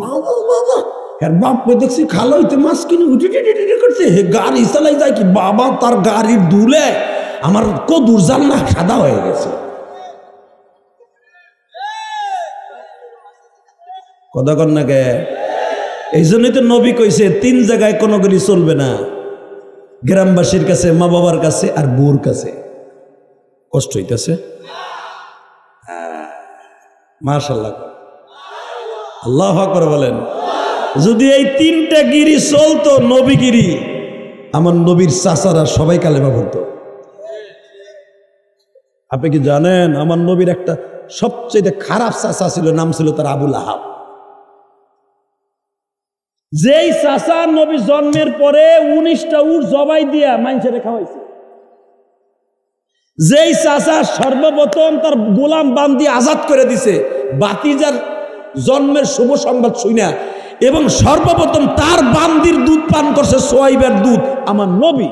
বাবা বাবা। আর বাপকে দেখছি খালো হইতে মাছ কিনে উঠে করছে, গাড়ি চালাই যায় কি বাবা, তার গাড়ির দুলে আমার কদুর জানলা সাদা হয়ে গেছে। কথা কর না কে? এই জন্যই তো নবী কইছে 3 জায়গায় কোনো গিরি চলবে না, গ্রামবাসীর কাছে, মা বাবার কাছে, আর বউর কাছে। কষ্ট হইতেছে? মাশাআল্লাহ, আল্লাহু আকবার বলেন। যদি এই 3টা গিরি চলতো, নবীগিরি, আমার নবীর চাচারা সবাই কালেমা পড়তো। আপনি কি জানেন আমার নবীর একটা সবচেয়ে খারাপ চাচা ছিল, নাম ছিল তার আবু লাহাব। যেই চাচা নবী জন্মের পরে 19টা উট জবাই দিয়া মানুষের খাওয়াইছে, যেই চাচা সর্বপ্রথম তার গোলাম বান্দি আজাদ করে দিছে বাতিজার জন্মের শুভ সংবাদ শুইনা, এবং সর্বপ্রথম তার বান্দির দুধ পান করছে, সোয়াইবের দুধ, আমার নবী।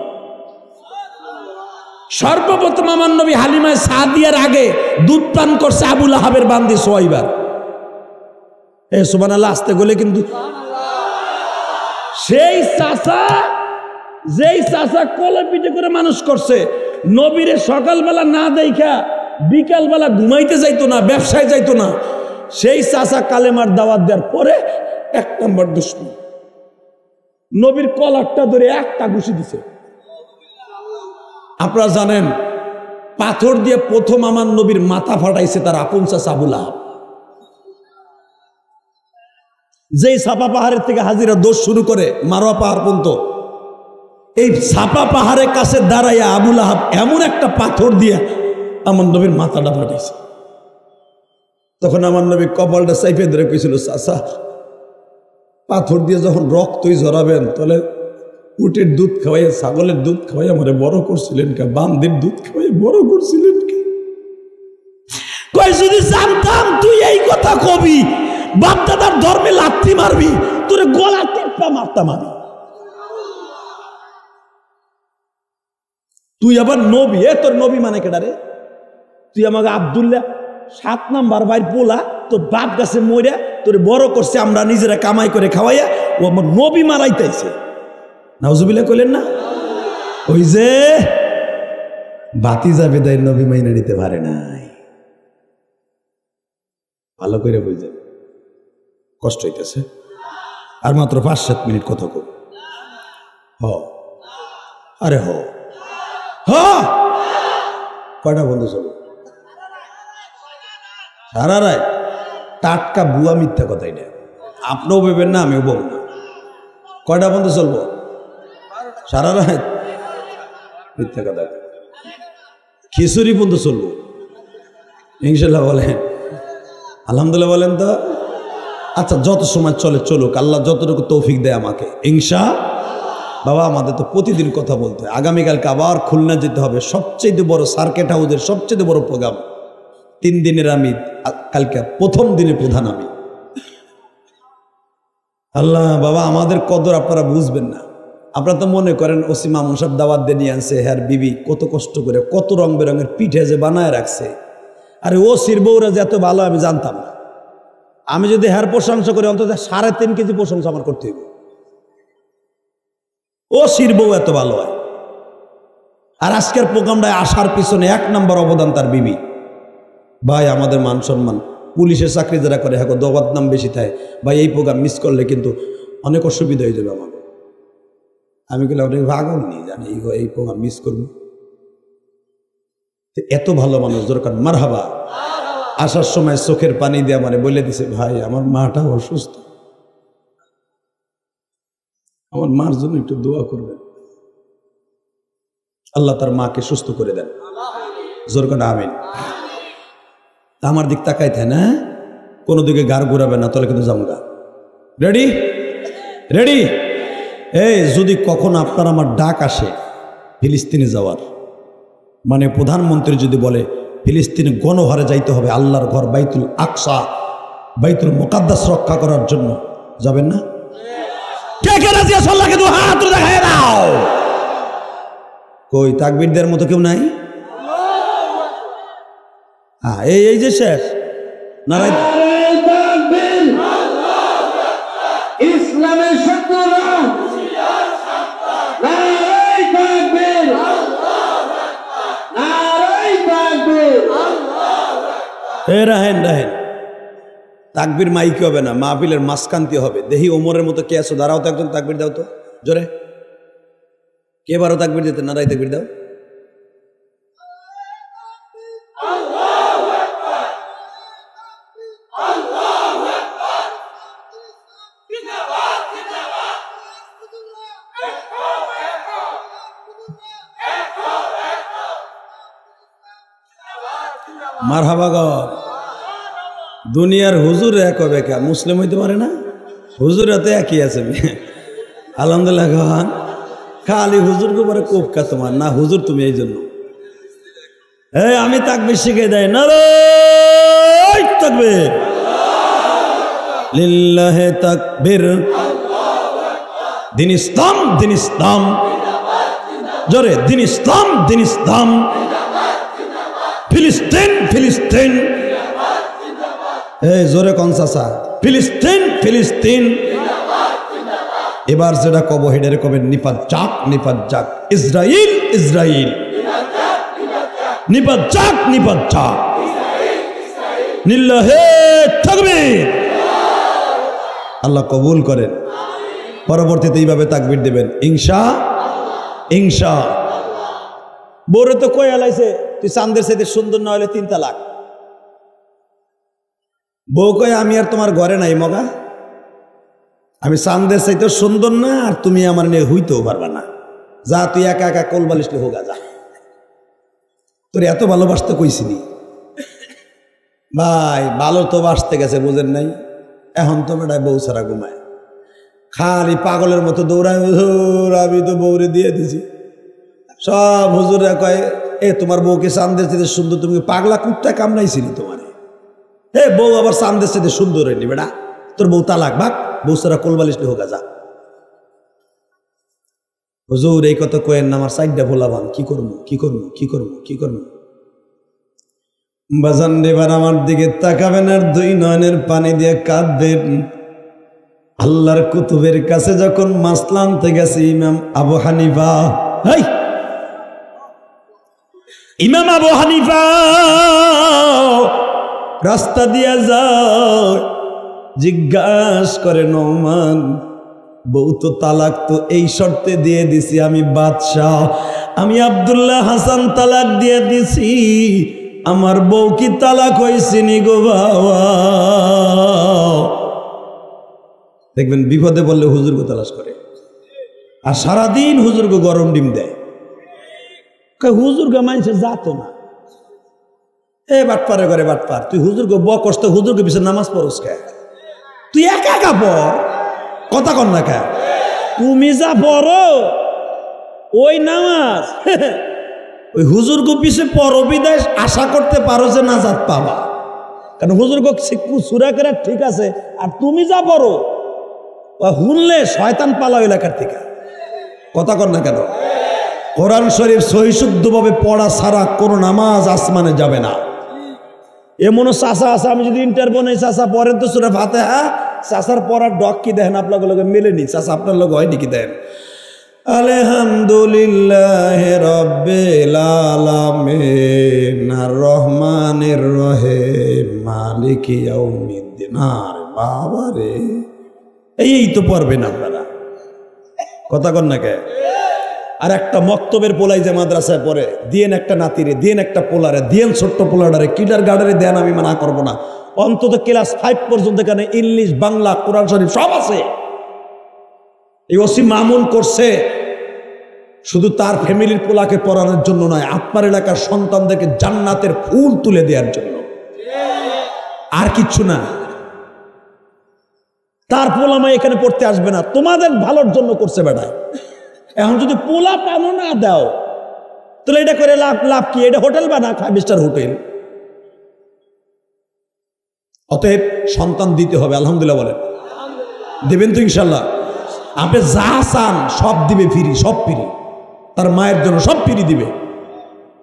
সর্বপ্রথম আমার নবী হালিমায় সাদিয়ার আগে দুধ পান করছে আবু লাহাবের বান্দি সোয়াইবার। সুবহানাল্লাহ আসতে গেলে কিন্তু সেই চাচা, যেই চাচা কোলে পিঠে করে মানুষ করছে, নবীরে সকালবেলা না দেখা বিকালবেলা ঘুমাইতে যাইতো না, ব্যবসায় যাইতো না, সেই চাচা কালেমার দাওয়াত দেওয়ার পরে 1 নম্বর দুশমন, নবীর কলারটা ধরে একটা ঘুষি দিছে। আপনারা জানেন পাথর দিয়ে প্রথম আমার নবীর মাথা ফাটাইছে তার আপন চাচা আবু লাহাব। যেই ছাপা পাহাড়ের থেকে হাজিরা দোষ শুরু করে মারোয়া পাহাড় পর্যন্ত, এই ছাপা পাহাড়ের কাছে দাঁড়াইয়া আবু লাহাব এমন একটা পাথর দিয়ে আমার নবীর মাথাটা ফাটাইছে। তখন আমার নবী কপালটা চাইপে ধরে কইছিল, চাচা পাথর দিয়ে যখন রক্তই ঝরাবেন, তাহলে উটের দুধ খাওয়াইয়া, ছাগলের দুধ খাওয়াইয়া আমারে বড় করছিলেন কে? বান্দির দুধ খাওয়াইয়া বড় করছিলেন কে? কই যদি জানতাম তুই এই কথা কবি, বাপ দাদার ধর্মে লাথি মারবি, তোরে গলা টিপা মারতাম আমি। তুই আবার নবী, তোর নবী মানে কেডা রে? তুই আমাকে আব্দুল্লাহ 7 নাম্বার ভাইয়ের পোলা, তোর বাপ গাছে মরিয়া তোরে বড় করছে, আমরা নিজেরা কামাই করে খাওয়াইয়া, ও আমার নবী মারাইতেছে। নাউজুবিল্লাহ কইলেন না? ওই যে বাতিজা বেদায় নবী মাইনা নিতে পারে নাই, ভালো করে বুঝছেন? কষ্ট হইতেছে। আর মাত্র 5-7 মিনিট কথা কব। আরে কয়টা বন্ধু চলো সারা রায় টাটকা বুয়া মিথ্যা কথা। এটা আপনিও ভেবেন না, আমিও বলব না। কয়টা বন্ধু চলবো সারা রাত মিথ্যা কথা? খিচুড়ি বন্ধু চলবো ইনশাল্লাহ বলেন, আলহামদুলিল্লাহ বলেন তো। আচ্ছা, যত সময় চলে চলুক, আল্লাহ যতটুকু তৌফিক দেয় আমাকে, ইনশা। বাবা আমাদের তো প্রতিদিন কথা বলতে হয়। আগামীকালকে আবার খুলনা যেতে হবে, সবচেয়ে বড় সার্কিট হাউসের সবচেয়ে বড় প্রোগ্রাম। 3 দিনের আমি কালকে প্রথম দিনে প্রধান আমি। আল্লাহ বাবা আমাদের কদর আপনারা বুঝবেন না। আপনারা তো মনে করেন ওসি মামুন সাহেব দাওয়াত দিয়ে নিয়ে আনছে, হ্যার বিবি কত কষ্ট করে কত রং বেরঙের পিঠে যে বানায় রাখছে। আরে ওসির বউরা যে এত ভালো আমি জানতাম না। আমি যদি হ্যার প্রশংসা করি অন্তত 3.5 কেজি প্রশংসা আমার করতে হইব। ওসির বউ এত ভালো হয়। আর আজকের প্রোগ্রামটায় আসার পিছনে 1 নম্বর অবদান তার বিবি। ভাই আমাদের মান সম্মান, পুলিশের চাকরি যারা করে হ্যাঁ দবাদ নাম বেশি থাকে ভাই, এই প্রোগ্রাম মিস করলে কিন্তু অনেক অসুবিধা হয়ে যাবে আমার। আমি বললাম আপনি ভাগল নিয়ে জানি এই প্রোগ্রাম মিস করবো। এত ভালো মানুষ দরকার। মারহাবা। আসার সময় চোখের পানি দিয়ে আমারে বলে দিছে, ভাই আমার মাটা অসুস্থ, আমার মার জন্য একটু দোয়া করবেন, আল্লাহ তার মাকে সুস্থ করে দেন। জোর করে আমিন। আমার দিক তাকাই থাকে না, কোনো দিকে গাড় ঘুরাবে না, তাহলে কিন্তু জামগা। Ready ready. এই যদি কখন আপনার আমার ডাক আসে ফিলিস্তিনে যাওয়ার, মানে প্রধানমন্ত্রী যদি বলে ফিলিস্তিনে গণহারে যাইতে হবে, আল্লাহর ঘর বাইতুল আকসা, বাইতুল মুকাদ্দাস রক্ষা করার জন্য, যাবেন না? কে কে রাজি আছো? আল্লাহকে দুই হাত তুলে দেখায় দাও। কই তাকবীর দেওয়ার মতো কেউ নাই? হ্যাঁ, এই যে শেষ নারাই ইসলামের শত্রুরা নারাই তাকবীর, নারাই তাকবীর। রাহেন রাহেন, তাকবীর মাইকে হবে না, মাহফিলের মাঝখান্তি হবে। দেখি ওমরের মতো কে আছো, দাঁড়াও তো একজন, তাকবীর দাও তো জোরে। কে বারো তাকবীর দিতে? নারাই তাকবীর দাও। মারহাবা গো। দুনিয়ার হুজুর এক হবে, কে মুসলিম হইতে পারে না? হুজুর এত একই আছে। আলহামদুলিল্লাহ খান, খালি হুজুর কো পরে কোপকা তোমার না, হুজুর তুমি এই জন্য। এই আমি তাকবীর শিখে দেয় না রে, তাকবীর লিল্লাহে তাকবীর। দিন ইসলাম, দিন ইসলাম, জোরে দিন ইসলাম, দিন ইসলাম। ফিলিস্তিন, ফিলিস্তিন, এই জোরে কনসাসা, ফিলিস্তিন, ফিলিস্তিন। এবার যেটা কব হেডের কবে নিপাত যাক, নিপাত যাক। ইসরাইল, ইসরাইল, নিপাত যাক, নিপাত যাক। লিল্লাহে তাকবীর। আল্লাহ কবুল করেন। পরবর্তীতে এইভাবে তাকবীর দেবেন ইনশা ইনশা। বউরে তো কই আলাইছে তুই চাঁদের সাথে সুন্দর না হলে 3 তালাক। বউ কয় আমি আর তোমার ঘরে নাই মগা, আমি চাঁদের চাইতে সুন্দর না, আর তুমি আমার নিয়ে হইতেও পারবা না। যা তুই একা একা কোল বালিশলে হোগা যা, তোর এত ভালোবাসতে কইছিনি। ভাই ভালো তো বাসতে গেছে, বুঝেন নাই? এখন তো বেটায় বউ ছাড়া ঘুমায়, খালি পাগলের মতো দৌড়ায়। হুজুর আমি তো বউরে দিয়ে দিছি। সব হুজুররা কয় এ তোমার বউকে চাঁদের চাইতে সুন্দর, তুমি পাগলা কুত্তা কামড়াইছিনি তোমারে। এ বউ আবার চাঁদের চাইতে সুন্দর হয়নি বেটা। তোর বউ তালাক, ভাগ, বউ সারা কোলবালিশ হোক যা। হুজুর এই কথা কয়েন না, আমার সাইডটা ভোলাবান, কি করবো কি করবো কি করবো কি করবো। বাজান এবার আমার দিকে তাকাবেন আর দুই নয়নের পানি দিয়ে কাঁদবেন। আল্লাহর কুতুবের কাছে যখন মাসলা আনতে গেছে ইমাম আবু হানিফা, ইমাম আবু হানিফা রাস্তা দিয়া যায়, জিজ্ঞাসা করে নোমান বউ তো তালাক তো এই শর্তে দিয়ে দিছি, আমি বাদশাহ, আমি আব্দুল্লাহ হাসান তালাক দিয়ে দিছি, আমার বউ কি তালাক হয়েছে নি গো বাবা? দেখবেন বিপদে বললে হুজুরকে তালাশ করে, আর সারাদিন হুজুরকে গরম ডিম দেয়। হুজুরকে মানুষের যাতো না, এ বাটপারে করে বাটপার, তুই হুজুরকে বকস, হুজুরকে পিছনে নামাজ পড়স কে? তুই একা একা পড়, কথা কর না কে? তুমি যা পড়ো ওই নামাজ ওই হুজুরকে পিছে পড়ো বিদায় আশা করতে পারো যে নাজাত পাবা, কারণ হুজুরকে সুরা করে ঠিক আছে, আর তুমি যা পড়ো হুনলে শয়তান পালাও এলাকার থেকে, কথা কর না কেন? কোরআন শরীফ সহিশুদ্ধভাবে পড়া ছাড়া কোনো নামাজ আসমানে যাবে না। এমন চাষা আছে, আমি যদি ইন্টারভিউ নেই চাষা পড়েন তো সূরা ফাতিহা, চাষার পড়ার ডক কি দেখেন আপনার লগে মেলেনি, চাষা আপনার লগে হয়নি কি দেন? আলহামদুলিল্লাহ রাব্বিল আলামিন আর রহমানির রহিম মালিকি ইয়াউমিদ্দিন। আর বাবা রে, এই তো পড়বেন আপনারা, কথা কন না কে? আর একটা মক্তবের পোলাই যে মাদ্রাসায় পড়ে, দিয়েন একটা নাতিরে, দিয়েন একটা পোলারে, দিয়েন ছোট্ট পোলাডারে, কিডার গার্ডারে দেন, আমি মানা করবো না, অন্তত ক্লাস 5 পর্যন্ত এখানে ইংলিশ, বাংলা, কোরআন শরীফ সব আছে। এই ওসি মামুন করছে শুধু তার ফ্যামিলির পোলাকে পড়ানোর জন্য নয়, আপনার এলাকার সন্তানদেরকে জান্নাতের ফুল তুলে দেওয়ার জন্য, আর কিচ্ছু না। তার পোলামাই এখানে পড়তে আসবে না, তোমাদের ভালোর জন্য করছে বেটায়। এখন যদি পোলা পানো না দাও তাহলে এটা করে লাভ কি? এটা হোটেল বা না 5 স্টার হোটেল। অতএব সন্তান দিতে হবে, আলহামদুলিল্লাহ বলেন, দেবেন তো ইনশাল্লাহ? আপনি যা চান সব দিবে ফ্রি, সব ফ্রি, তার মায়ের জন্য সব ফ্রি দিবে,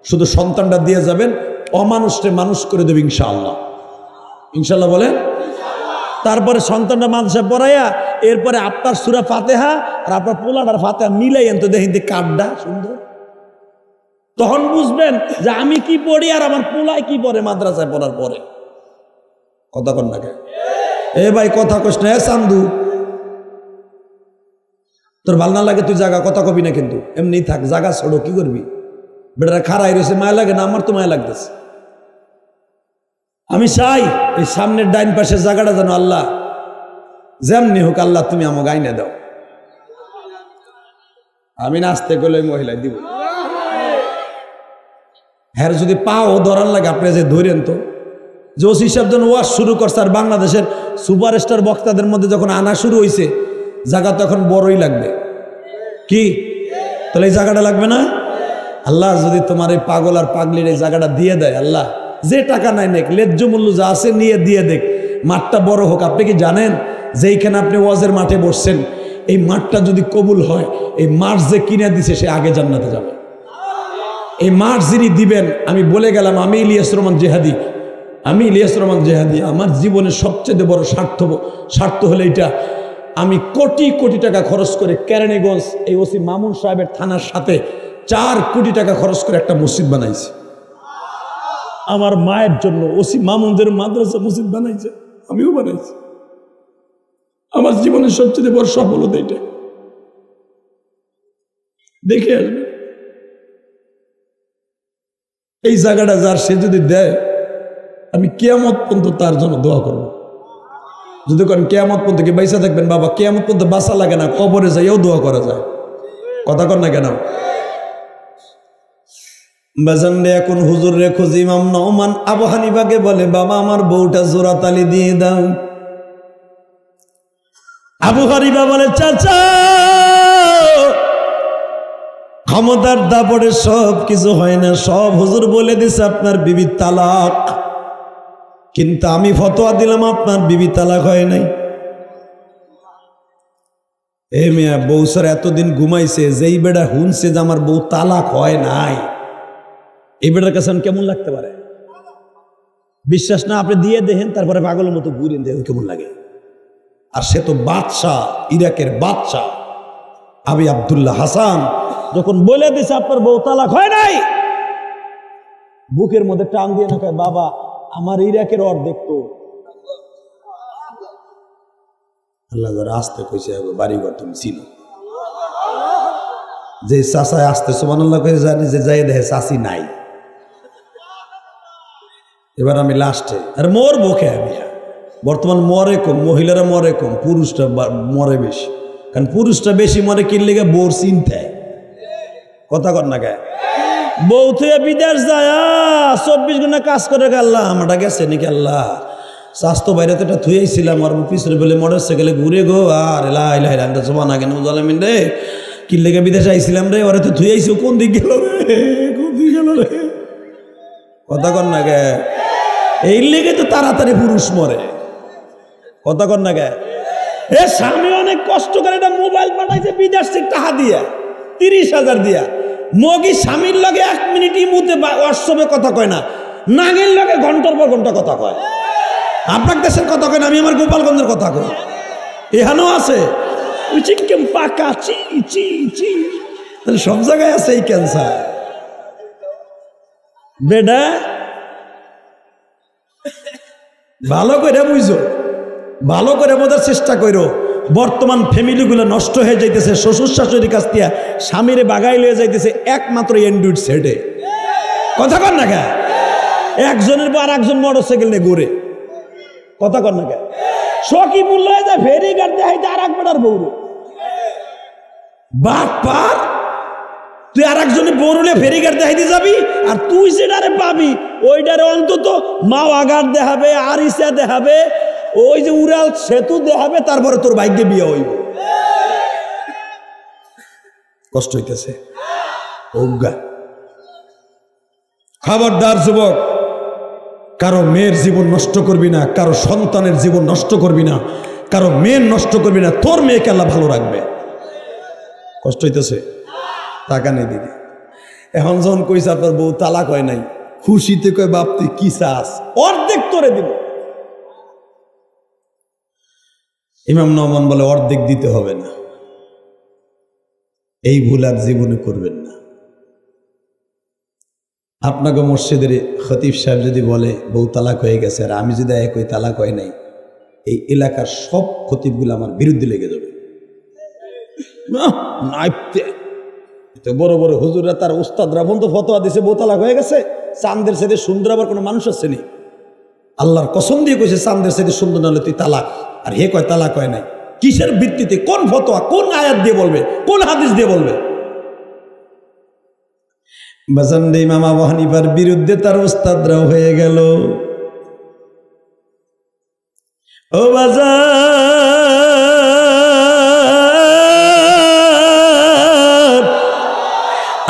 শুধু সন্তানটা দিয়ে যাবেন, অমানুষকে মানুষ করে দেবে ইনশাআল্লাহ। ইনশাল্লাহ বলেন। তারপরে সন্তানটা মাদ্রাসায় পড়াইয়া এরপরে আপনার সূরা ফাতিহা আর আপনার পোলাটার ফাতিহা মিলাইয়েন তো দেখেন কার্ডটা সুন্দর, তখন বুঝবেন যে আমি কি পড়ি আর আমার পোলায় কি পড়ে মাদ্রাসায় পড়ার পরে। কথা কন না কে? এ ভাই কথা কস না, চান্দু তোর ভাল না লাগে তুই জায়গা কথা কবি না, কিন্তু এমনি থাক, জায়গা ছোড়ো, কি করবি? বেটারা খাড়াই রয়েছে, মায়া লাগে না? আমার তো মায়া লাগতেছে। আমি চাই এই সামনের ডাইন পাশের জায়গাটা যেন আল্লাহ যেমনি হোক আল্লাহ তুমি আমাকে আইনে দাও। আমি নাচতে গেলে মহিলা দিব, হ্যাঁ যদি পাও ধরার লাগে আপনি যে ধরেন তো, যে ওসি সাহেব যখন ওয়াজ শুরু করছে আর বাংলাদেশের সুপারস্টার বক্তাদের মধ্যে যখন আনা শুরু হয়েছে, জায়গা তো এখন বড়ই লাগবে, কি তাহলে এই জায়গাটা লাগবে না? আল্লাহ যদি তোমার এই পাগল আর পাগলির এই জায়গাটা দিয়ে দেয়, আল্লাহ যে টাকা নাই নেক, ন্যায্য মূল্য যা আছে নিয়ে দিয়ে দেখ, মাঠটা বড় হোক। আপনি কি জানেন যে এইখানে আপনি ওয়াজের মাঠে বসছেন, এই মাঠটা যদি কবুল হয়, এই মাঠ যে কিনে দিছে সে আগে জান্নাতে যাবে। এই মাঠ যিনি দিবেন, আমি বলে গেলাম আমি ইলিয়াস রহমান জেহাদি, আমি ইলিয়াস রহমান জেহাদি, আমার জীবনের সবচেয়ে বড় স্বার্থ হলো এটা, আমি কোটি কোটি টাকা খরচ করে কেরানীগঞ্জ এই ওসি মামুন সাহেবের থানার সাথে 4 কোটি টাকা খরচ করে একটা মসজিদ বানাইছি আমার মায়ের জন্য। ওসি মামুনদের মাদ্রাসা মসজিদ বানাইছে, আমিও বানাইছি। আমার জীবনের সবচেয়ে বড় সফলতা এটা, দেখে আসবে। এই জায়গাটা যার সে যদি দেয়, আমি কিয়ামত পর্যন্ত তার জন্য দোয়া করব। যদি করেন কিয়ামত পর্যন্ত কি বাইসা থাকবেন? বাবা কিয়ামত পর্যন্ত বাসা লাগে না, কবরে যাইও দোয়া করা যায়, কথা কর না কেন? বাজানরে এখন হুজুর রে খোঁজ ইমাম নওমান আবু হানিফাকে বলে, বাবা আমার বউটা জোড়া তালি দিয়ে দাও। আবু হানিফা বলে, চাচা ক্ষমতার দাপড়ে সব কিছু হয় না, সব হুজুর বলে দিছে আপনার বিবি তালাক, কিন্তু আমি ফতোয়া দিলাম আপনার বিবি তালাক হয় নাই। এ মিয়া বউ স্যার এতদিন ঘুমাইছে, যেই বেড়া হুনছে যে আমার বউ তালাক হয় নাই, এই বেটার কাছে কেমন লাগতে পারে? বিশ্বাস না আপনি দিয়ে দেখেন, তারপরে পাগলের মতো ঘুরেন দেখেন কেমন লাগে। আর সে তো বাদশাহ, ইরাকের বাদশাহ আবি আব্দুল্লাহ হাসান যখন বলে দিছে আপনার বউ তালাক হয় নাই, বুকের মধ্যে টান দিয়ে না কয়, বাবা আমার ইরাকের অর্ধেক তো। আল্লাহ যারা আসতে কইছে বাড়িঘর তুমি চিনো, যে চাষায় আসতে সুবহানাল্লাহ কইছে জানি যে যাই দেখে চাষি নাই। এবার আমি লাস্টে আর মরবো আমি, বর্তমান মরে কম, মহিলারা মরে কম, পুরুষটা মরে বেশি। কারণ পুরুষটা বেশি মরে কিনলে গে বউর চিন্তায়, কথা কর না গে, বউ থেকে বিদেশ যায় 24 ঘন্টা কাজ করে আল্লাহ আমাটা গেছে নাকি আল্লাহ, স্বাস্থ্য বাইরে তো এটা থুয়েছিলাম আর পিছনে বলে মোটর সাইকেলে ঘুরে গো আর জমা কেন জালামিন রে কিনলে গে বিদেশে আইছিলাম রে, ওরা তো থুয়েছি কোন দিক গেল রে, কোন দিক গেল রে, কথা কর না গে। এই লেগে তো তাড়াতাড়ি পুরুষ মরে, কথা কর না গে। এ স্বামী অনেক কষ্ট করে একটা মোবাইল পাঠাইছে বিদেশ থেকে টাকা দিয়া 30,000 দিয়া, মগি স্বামীর লগে 1 মিনিট ইমুতে হোয়াটসঅ্যাপে কথা কয় না, নাগের লগে ঘন্টার পর ঘন্টা কথা কয়। আপনার দেশের কথা কয় না, আমি আমার গোপালগঞ্জের কথা কই, এখানেও আছে চিকেন পাকা চি চি চি, তাহলে সব জায়গায় আছে এই ক্যান্সার। বেডা ভালো করে বুঝো, ভালো করে বোঝার চেষ্টা করো। বর্তমান ফ্যামিলিগুলো নষ্ট হয়ে যাইতেছে, শ্বশুর শাশুড়ির কাছ থেকে স্বামীরে বাগাই লয়ে যাইতেছে একমাত্র অ্যান্ড্রয়েড সেটে, কথা কর না কে, একজনের পর একজন মোটর সাইকেল নিয়ে ঘুরে, কথা কর না কে। সকি মূল্য হয়ে যায় ফেরি গাড়ি দেখাইতে আর এক বেটার বউরে, বাট পার তুই আর একজনের বউরুলে ফেরি গাড়ি দেখাইতে যাবি, আর তুই যেটারে পাবি ওইটারে অন্তত মাওয়াগার দেখাবে, আরিসা দেখাবে, ওই যে উড়াল সেতু দেখাবে, তারপরে তোর ভাগ্যে বিয়ে হইব। কষ্ট হইতেছে অজ্ঞা। খবরদার যুবক, কারো মেয়ের জীবন নষ্ট করবি না, কারো সন্তানের জীবন নষ্ট করবি না, কারো মেয়ের নষ্ট করবি না, তোর মেয়েকে আল্লাহ ভালো রাখবে। কষ্ট হইতেছে, টাকা নেই দিদি। এখন যখন কইছে আপনার বউ তালাক হয় নাই, খুশিতে কয় বাপ তুই কি চাস, অর্ধেক তোরে দিব। ইমাম নওমান বলে অর্ধেক দিতে হবে না, এই ভুল আর জীবনে করবেন না। আপনাকে মসজিদের খতিব সাহেব যদি বলে বউ তালাক হয়ে গেছে, আর আমি যদি এক ওই তালাক হয় নাই, এই এলাকার সব খতিবগুলো আমার বিরুদ্ধে লেগে যাবে। তো বড় বড় হুজুররা তার উস্তাদরা বন্ধু ফতোয়া দিছে বউ তালাক হয়ে গেছে, চাঁদের সাথে সুন্দর আবার কোনো মানুষ আছে নি? আল্লাহর কসম দিয়ে কইছে চাঁদের সাথে সুন্দর নাহলে তুই তালাক, আর হে কয় তালাক হয় নাই। কিসের ভিত্তিতে, কোন ফতোয়া, কোন আয়াত দিয়ে বলবে, কোন হাদিস দিয়ে বলবে? বাজান ইমাম আবু হানিফার বিরুদ্ধে তার উস্তাদরাও হয়ে গেল। ও বাজার,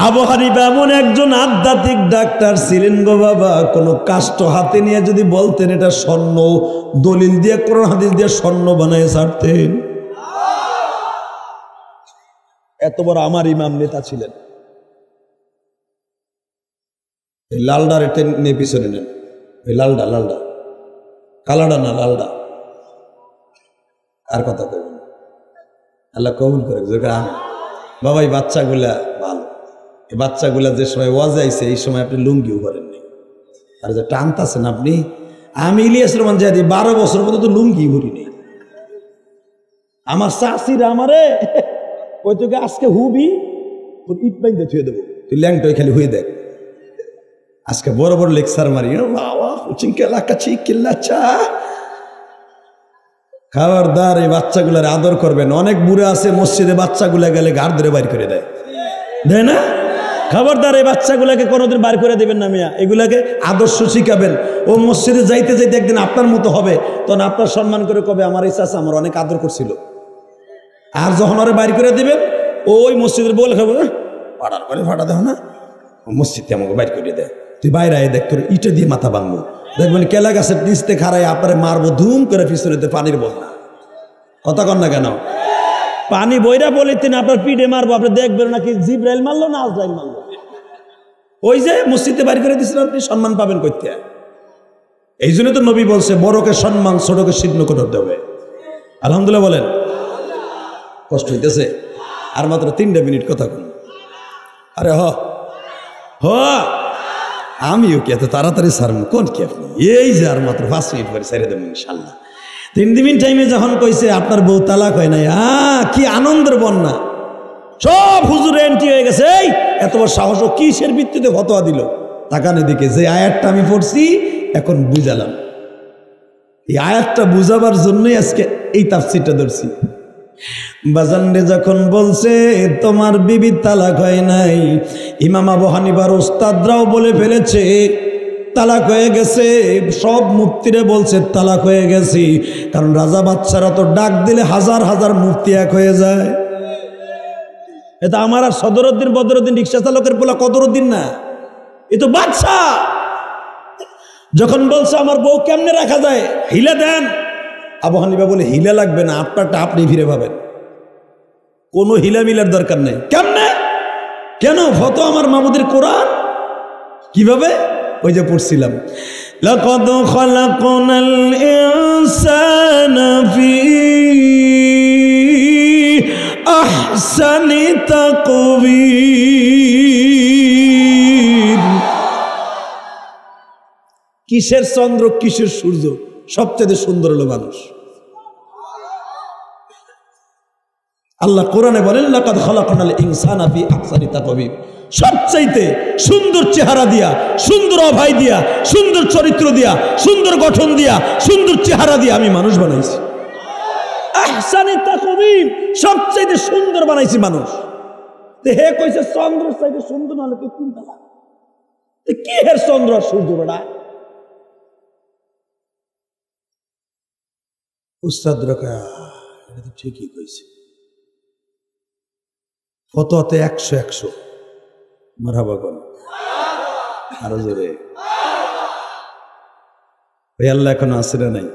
আবু হানিফা এমন একজন আধ্যাত্মিক ডাক্তার ছিলেন গো বাবা, কোনো কাষ্ট হাতে নিয়ে যদি বলতেন এটা স্বর্ণ, দলিল দিয়ে কোরআন হাদিস দিয়ে স্বর্ণ বানায় ছাড়তেন। এত বড় আমার ইমাম নেতা ছিলেন। এই লালডার এটা নিয়ে পিছনে নেন, ওই লালডা, লালডা কালাডা না, লালডা। আর কথা কবেন, আল্লাহ কবুল করে বাবা। এই বাচ্চাগুলা ভালো, এই বাচ্চাগুলা যে সময় ওয়াজ আইছে এই সময় আপনি লুঙ্গিও করেননি, আর যে টানতাছেন আপনি। আমি ইলিয়াস রহমান জাদি 12 বছর পর্যন্ত লুঙ্গি ভরি নেই। আমার চাষিরা আমারে ওই তোকে আজকে হুবি তোর ইট বাইন্দে থুয়ে দেবো, তুই ল্যাংটাই খালি হয়ে দেখ। আজকে বড় বড় লেকচার মারি, খাবারদার এই বাচ্চাগুলার আদর করবেন। অনেক বুড়া আছে মসজিদে বাচ্চাগুলা গেলে ঘাড় ধরে বাইর করে দেয়, দেয় না? খবরদার এই বাচ্চাগুলাকে কোনোদিন বার করে দেবেন না মিয়া, এগুলাকে আদর্শ শিখাবেন। ও মসজিদে যাইতে যাইতে একদিন আপনার মতো হবে, তখন আপনার সম্মান করে কবে আমার এই চাচা আমার অনেক আদর করছিল। আর যখন ওরা বাইর করে দিবেন, ওই মসজিদের বলে খাবো পাড়ার করে ফাটা দেও না, মসজিদে আমাকে বাইর করে দেয়। তুই বাইরে আয় দেখ, তোর ইটে দিয়ে মাথা ভাঙবো, দেখবেন কেলা গাছের নিচতে খাড়াই আপনারে মারবো, ধুম করে পিছনেতে পানির বল না। কথা কন না কেন? পানি বইরা বলিতেন আপনার পিঠে মারবো, আপনি দেখবেন নাকি জিব্রাইল মারলো না আজরাইল মারলো। ওই যে মসজিদে বাড়ি করে দিচ্ছেন, আপনি সম্মান পাবেন করতে। এই জন্য তো নবী বলছে বড়কে সম্মান, ছোটকে সিদ্ধ করে দেবে। আলহামদুলিল্লাহ বলেন। কষ্ট হইতেছে? আর মাত্র 3 মিনিট কথা বলুন। আরে হ আমিও কি এত তাড়াতাড়ি সারবো? কোন কি আপনি? এই যে আর মাত্র 5 মিনিট পরে ছেড়ে দেবেন ইনশাল্লাহ। 3 দিন টাইমে যখন কইছে আপনার বউ তালাক হয় নাই, কি আনন্দের বন্যা, সব হুজুর এন্ট্রি হয়ে গেছে। এই এত বড় সাহস, ও কিসের ভিত্তিতে ফতোয়া দিল? তাকান এদিকে, যে আয়াতটা আমি পড়ছি এখন বুঝালাম, এই আয়াতটা বুঝাবার জন্যই আজকে এই তাফসীরটা ধরছি। বাজানরে যখন বলছে তোমার বিবি তালাক হয় নাই, ইমাম আবু হানিফার ওস্তাদরাও বলে ফেলেছে তালাক হয়ে গেছে, সব মুফতিরে বলছে তালাক হয়ে গেছি। কারণ রাজা বাচ্চারা তো ডাক দিলে হাজার হাজার মুফতি এক হয়ে যায়। এটা আমার আর সদরুদ্দিন বদরুদ্দিন রিক্সা চালকের পোলা কদরুদ্দিন না, এ তো বাচ্চা। যখন বলছে আমার বউ কেমনে রাখা যায়, হিলা দেন, আবু হানিফা বলে হিলা লাগবে না, আপনারটা আপনি ফিরে পাবেন, কোনো হিলা মিলার দরকার নেই। কেমনে? কেন? ফতোয়া আমার মামুদের কোরআন। কিভাবে? ওই যে পড়ছিলাম, লাকাদ খালাকনাল ইনসানা ফি আহসানি তাকওয়িম। কিসের চন্দ্র কিসের সূর্য, সবচেয়ে সুন্দর হলো মানুষ। আল্লাহ কোরআনে বলেন লাকাদ খালাকনাল ইনসানা ফি আহসানি তাকওয়িম, সবচাইতে সুন্দর চেহারা দিয়া, সুন্দর অভাই দিয়া, সুন্দর চরিত্র দিয়া, সুন্দর গঠন দিয়া, সুন্দর চেহারা দিয়া আমি মানুষ বানাইছি। আহসানি তাকওয়িম, সবচাইতে সুন্দর বানাইছি মানুষ। হে কইছে চন্দ্রের চাইতে সুন্দর না হলে তুই কোনটা লাগ? কি হের চন্দ্র আর সূর্য বেড়া? উস্তাদ রকা এটা তো ঠিকই কইছে, ফতোয়াতে 100 মারহাবা কোন আরো জোরে। ওই আল্লাহ এখনো আছে না নাই?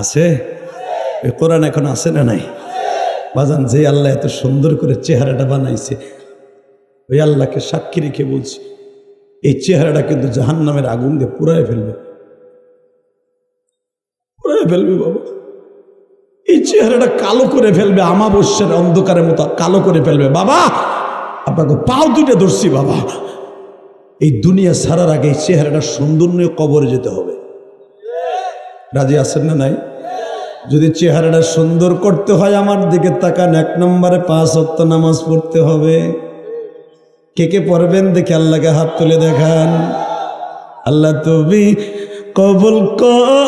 আছে। ওই কোরআন এখনো আছে না নাই? বাজান, যে আল্লাহ এত সুন্দর করে চেহারাটা বানাইছে, ওই আল্লাহকে সাক্ষী রেখে বলছি এই চেহারাটা কিন্তু জাহান্নামের আগুন দিয়ে পুড়ায় ফেলবে, পুড়ায় ফেলবে বাবা। এই চেহারাটা কালো করে ফেলবে, আমাবস্যার অন্ধকারের মতো কালো করে ফেলবে বাবা। আপনাকে পাও দুটো ধরছি বাবা, এই দুনিয়া ছাড়ার আগে এই চেহারাটা সুন্দর নিয়ে কবরে যেতে হবে। রাজি আছেন না নাই? যদি চেহারাটা সুন্দর করতে হয় আমার দিকে তাকান, 1 নম্বরে 5 ওয়াক্ত নামাজ পড়তে হবে। কে কে পড়বেন দেখে আল্লাহকে হাত তুলে দেখান। আল্লাহ তুমি কবুল কর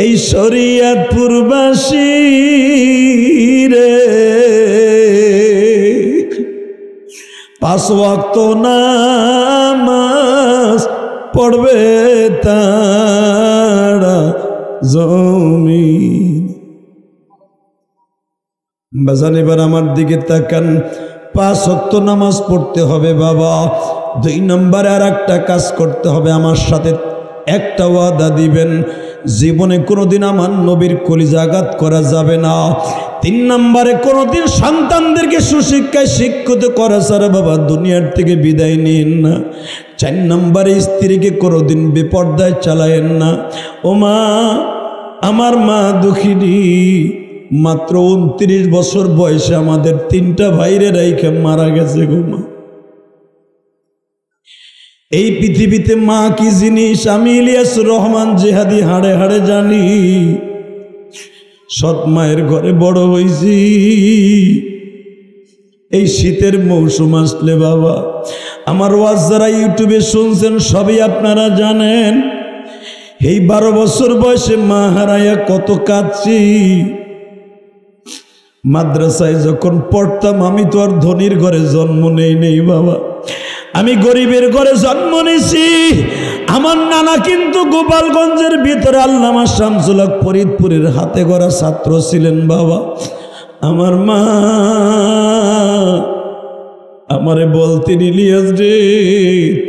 এই শরীয়তপুরবাসী রে, 5 ওয়াক্ত নামাজ পড়বে তারা জমিন। বাজান এবার আমার দিকে তাকান, 5 ওয়াক্ত নামাজ পড়তে হবে বাবা। 2 নম্বরে আর একটা কাজ করতে হবে, আমার সাথে একটা ওয়াদা দিবেন, জীবনে কোনোদিন আমার নবীর কলিজা আঘাত করা যাবে না। 3 নম্বরে কোনোদিন সন্তানদেরকে সুশিক্ষায় শিক্ষিত করা ছাড়া বাবা দুনিয়ার থেকে বিদায় নিন না। 4 নম্বরে স্ত্রীকে কোনোদিন বেপর্দায় চালায়েন না। ও মা, আমার মা দুঃখিনী, মাত্র 29 বছর বয়সে আমাদের 3টা ভাইরে রাইখে মারা গেছে গো মা। এই পৃথিবীতে মা কি জিনিস আমি ইলিয়াসুর রহমান জিহাদি হাড়ে হাড়ে জানি। সৎ মায়ের ঘরে বড় হয়েছি। এই শীতের মৌসুম আসলে বাবা, আমার ওয়াজ যারা ইউটিউবে শুনছেন সবই আপনারা জানেন, এই 12 বছর বয়সে মা হারাইয়া কত কাঁদছি। মাদ্রাসায় যখন পড়তাম আমি তো আর ধনীর ঘরে জন্ম নেই বাবা, আমি গরিবের ঘরে জন্ম নিয়েছি। আমার নানা কিন্তু গোপালগঞ্জের ভিতরে আল্লামা শামসুল হক ফরিদপুরের হাতে গড়া ছাত্র ছিলেন বাবা। আমার মা আমারে বলতেন ইলিয়াস রে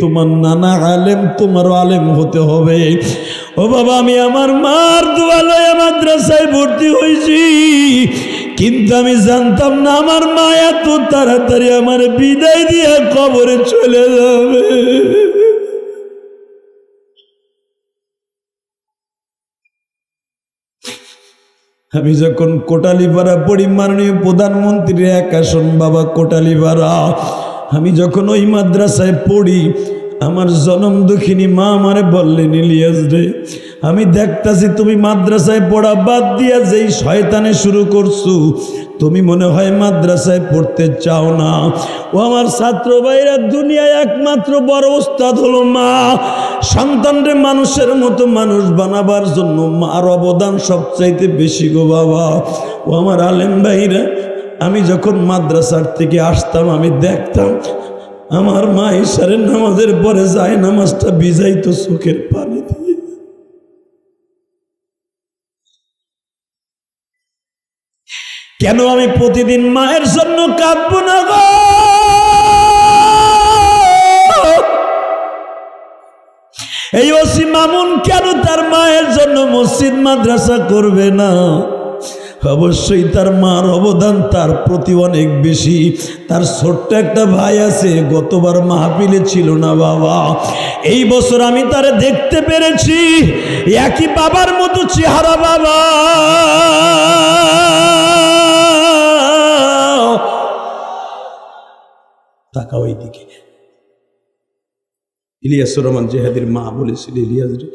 তোমার নানা আলেম তোমারও আলেম হতে হবে। ও বাবা আমি আমার মার দোয়া লয়ে মাদ্রাসায় ভর্তি হয়েছি, কিন্তু আমি জানতাম না আমার মা এত তাড়াতাড়ি আমার বিদায় দিয়ে কবরে চলে যাবে। আমি যখন কোটালীপাড়া পড়ি মাননীয় প্রধানমন্ত্রীর এক আসন বাবা কোটালীপাড়া, আমি যখন ওই মাদ্রাসায় পড়ি আমার জনম দুঃখিনী মা আমারে বললেন ইলিয়াস রে আমি দেখতাছি তুমি মাদ্রাসায় পড়া বাদ দিয়া যেই শয়তানে শুরু করছো, তুমি মনে হয় মাদ্রাসায় পড়তে চাও না। ও আমার ছাত্র ভাইরা দুনিয়ায় একমাত্র বড় ওস্তাদ হলো মা। সন্তানরে মানুষের মতো মানুষ বানাবার জন্য মার অবদান সবচাইতে বেশি গো বাবা। ও আমার আলেম ভাইরা আমি যখন মাদ্রাসার থেকে আসতাম আমি দেখতাম আমার মা ইশারের নামাজের পরে যায় নামাজটা ভিজাইতো চোখের পানি দিয়ে। কেন আমি প্রতিদিন মায়ের জন্য কাঁদবো না গো? এই ওসি মামুন কেন তার মায়ের জন্য মসজিদ মাদ্রাসা করবে না? অবশ্যই তার মার অবদান তার প্রতি অনেক বেশি। তার ছোট্ট একটা ভাই আছে, গতবার মাহফিলে ছিল না বাবা, এই বছর আমি তারে দেখতে পেরেছি, একই বাবার মতো চেহারা বাবা। তাকাও এই দিকে। ইলিয়াসুর রহমান জেহাদির মা বলেছিল ইলিয়াস রে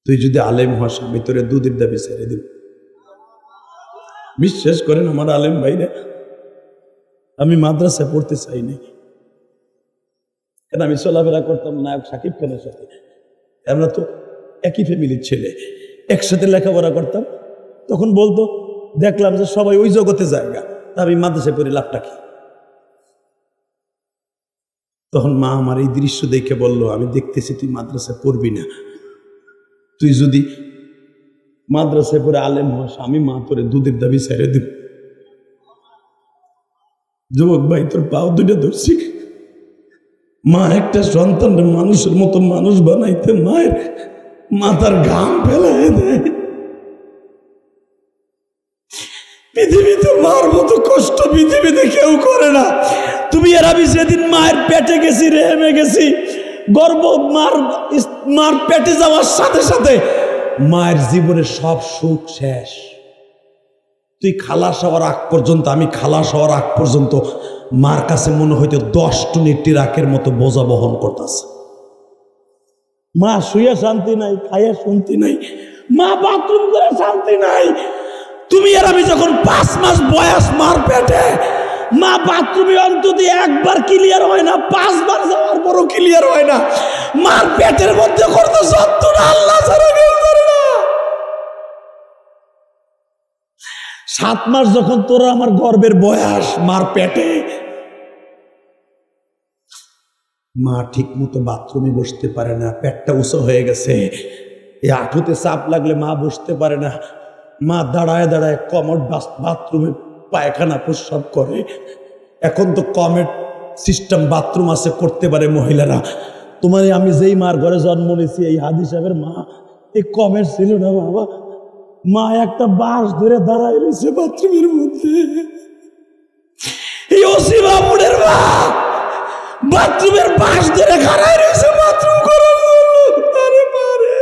তুই যদি আলেম হস আমি তোরে দুধের দাবি ছেড়ে দেব। বিশ্বাস করেন আমার আলেম ভাইরা, আমি মাদ্রাসায় পড়তে চাই নাই, কেন আমি চলাফেরা করতাম নায়ক সাকিব খানের সাথে, আমরা তো একই ফ্যামিলির ছেলে, একসাথে লেখাপড়া করতাম। তখন বলতো দেখলাম যে সবাই ওই জগতে জায়গা, আমি মাদ্রাসায় পড়ে লাভটা কি? তখন মা আমার এই দৃশ্য দেখে বলল আমি দেখতেছি তুই মাদ্রাসায় পড়বি না, তুই যদি মাদ্রাসায় পড়ে আলেম হস আমি মা তোরে দুধের দাবি ছেড়ে দেব। যুবক ভাই তোর পাও দুইটা ধরছি, মা একটা সন্তানরা মানুষের মতো মানুষ বানাইতে মায়ের মাথার ঘাম ফেলায় দেয়। পৃথিবীতে মার মতো কষ্ট পৃথিবীতে কেউ করে না। তুমি আর আমি সেদিন মায়ের পেটে গেছি, রেহেমে গেছি, গর্ব মার পেটে যাওয়ার সাথে সাথে মায়ের জীবনের সব সুখ শেষ। তুই খালাস হওয়ার আগ পর্যন্ত, আমি খালাস হওয়ার আগ পর্যন্ত মার কাছে মনে হইতো 10 টন টিরাকের মতো বোঝা বহন করতেছে। মা শুয়ে শান্তি নাই, খাইয়া শান্তি নাই, মা বাথরুম করে শান্তি নাই। তুমি আর আমি যখন 5 মাস বয়স মার পেটে, মা বাথরুমে অন্তত একবার ক্লিয়ার হয় না, 5 বার যাওয়ার পরও ক্লিয়ার হয় না। মার পেটের মধ্যে করতো যন্ত্রণা আল্লাহ ছাড়া কেউ করে না। 7 মাস যখন তোরা আমার গর্ভের বয়স মার পেটে, মা ঠিক মতো বাথরুমে বসতে পারে না, পেটটা উঁচু হয়ে গেছে, এই হাঁটুতে চাপ লাগলে মা বসতে পারে না। মা দাঁড়ায় দাঁড়ায় কমোড বাথরুমে পায়খানা প্রস্রাব করে। এখন তো কমেট সিস্টেম বাথরুম আছে, করতে পারে মহিলারা। তোমার আমি যেই মার ঘরে জন্ম নিয়েছি এই হাদি সাহেবের মা, এই কমেট ছিল না বাবা। মা একটা বাঁশ ধরে দাঁড়ায় রয়েছে বাথরুমের মধ্যে। এই ওসি বাবুরের মা বাথরুমের বাঁশ ধরে খাড়ায় রয়েছে বাথরুম করার জন্য। আরে মারে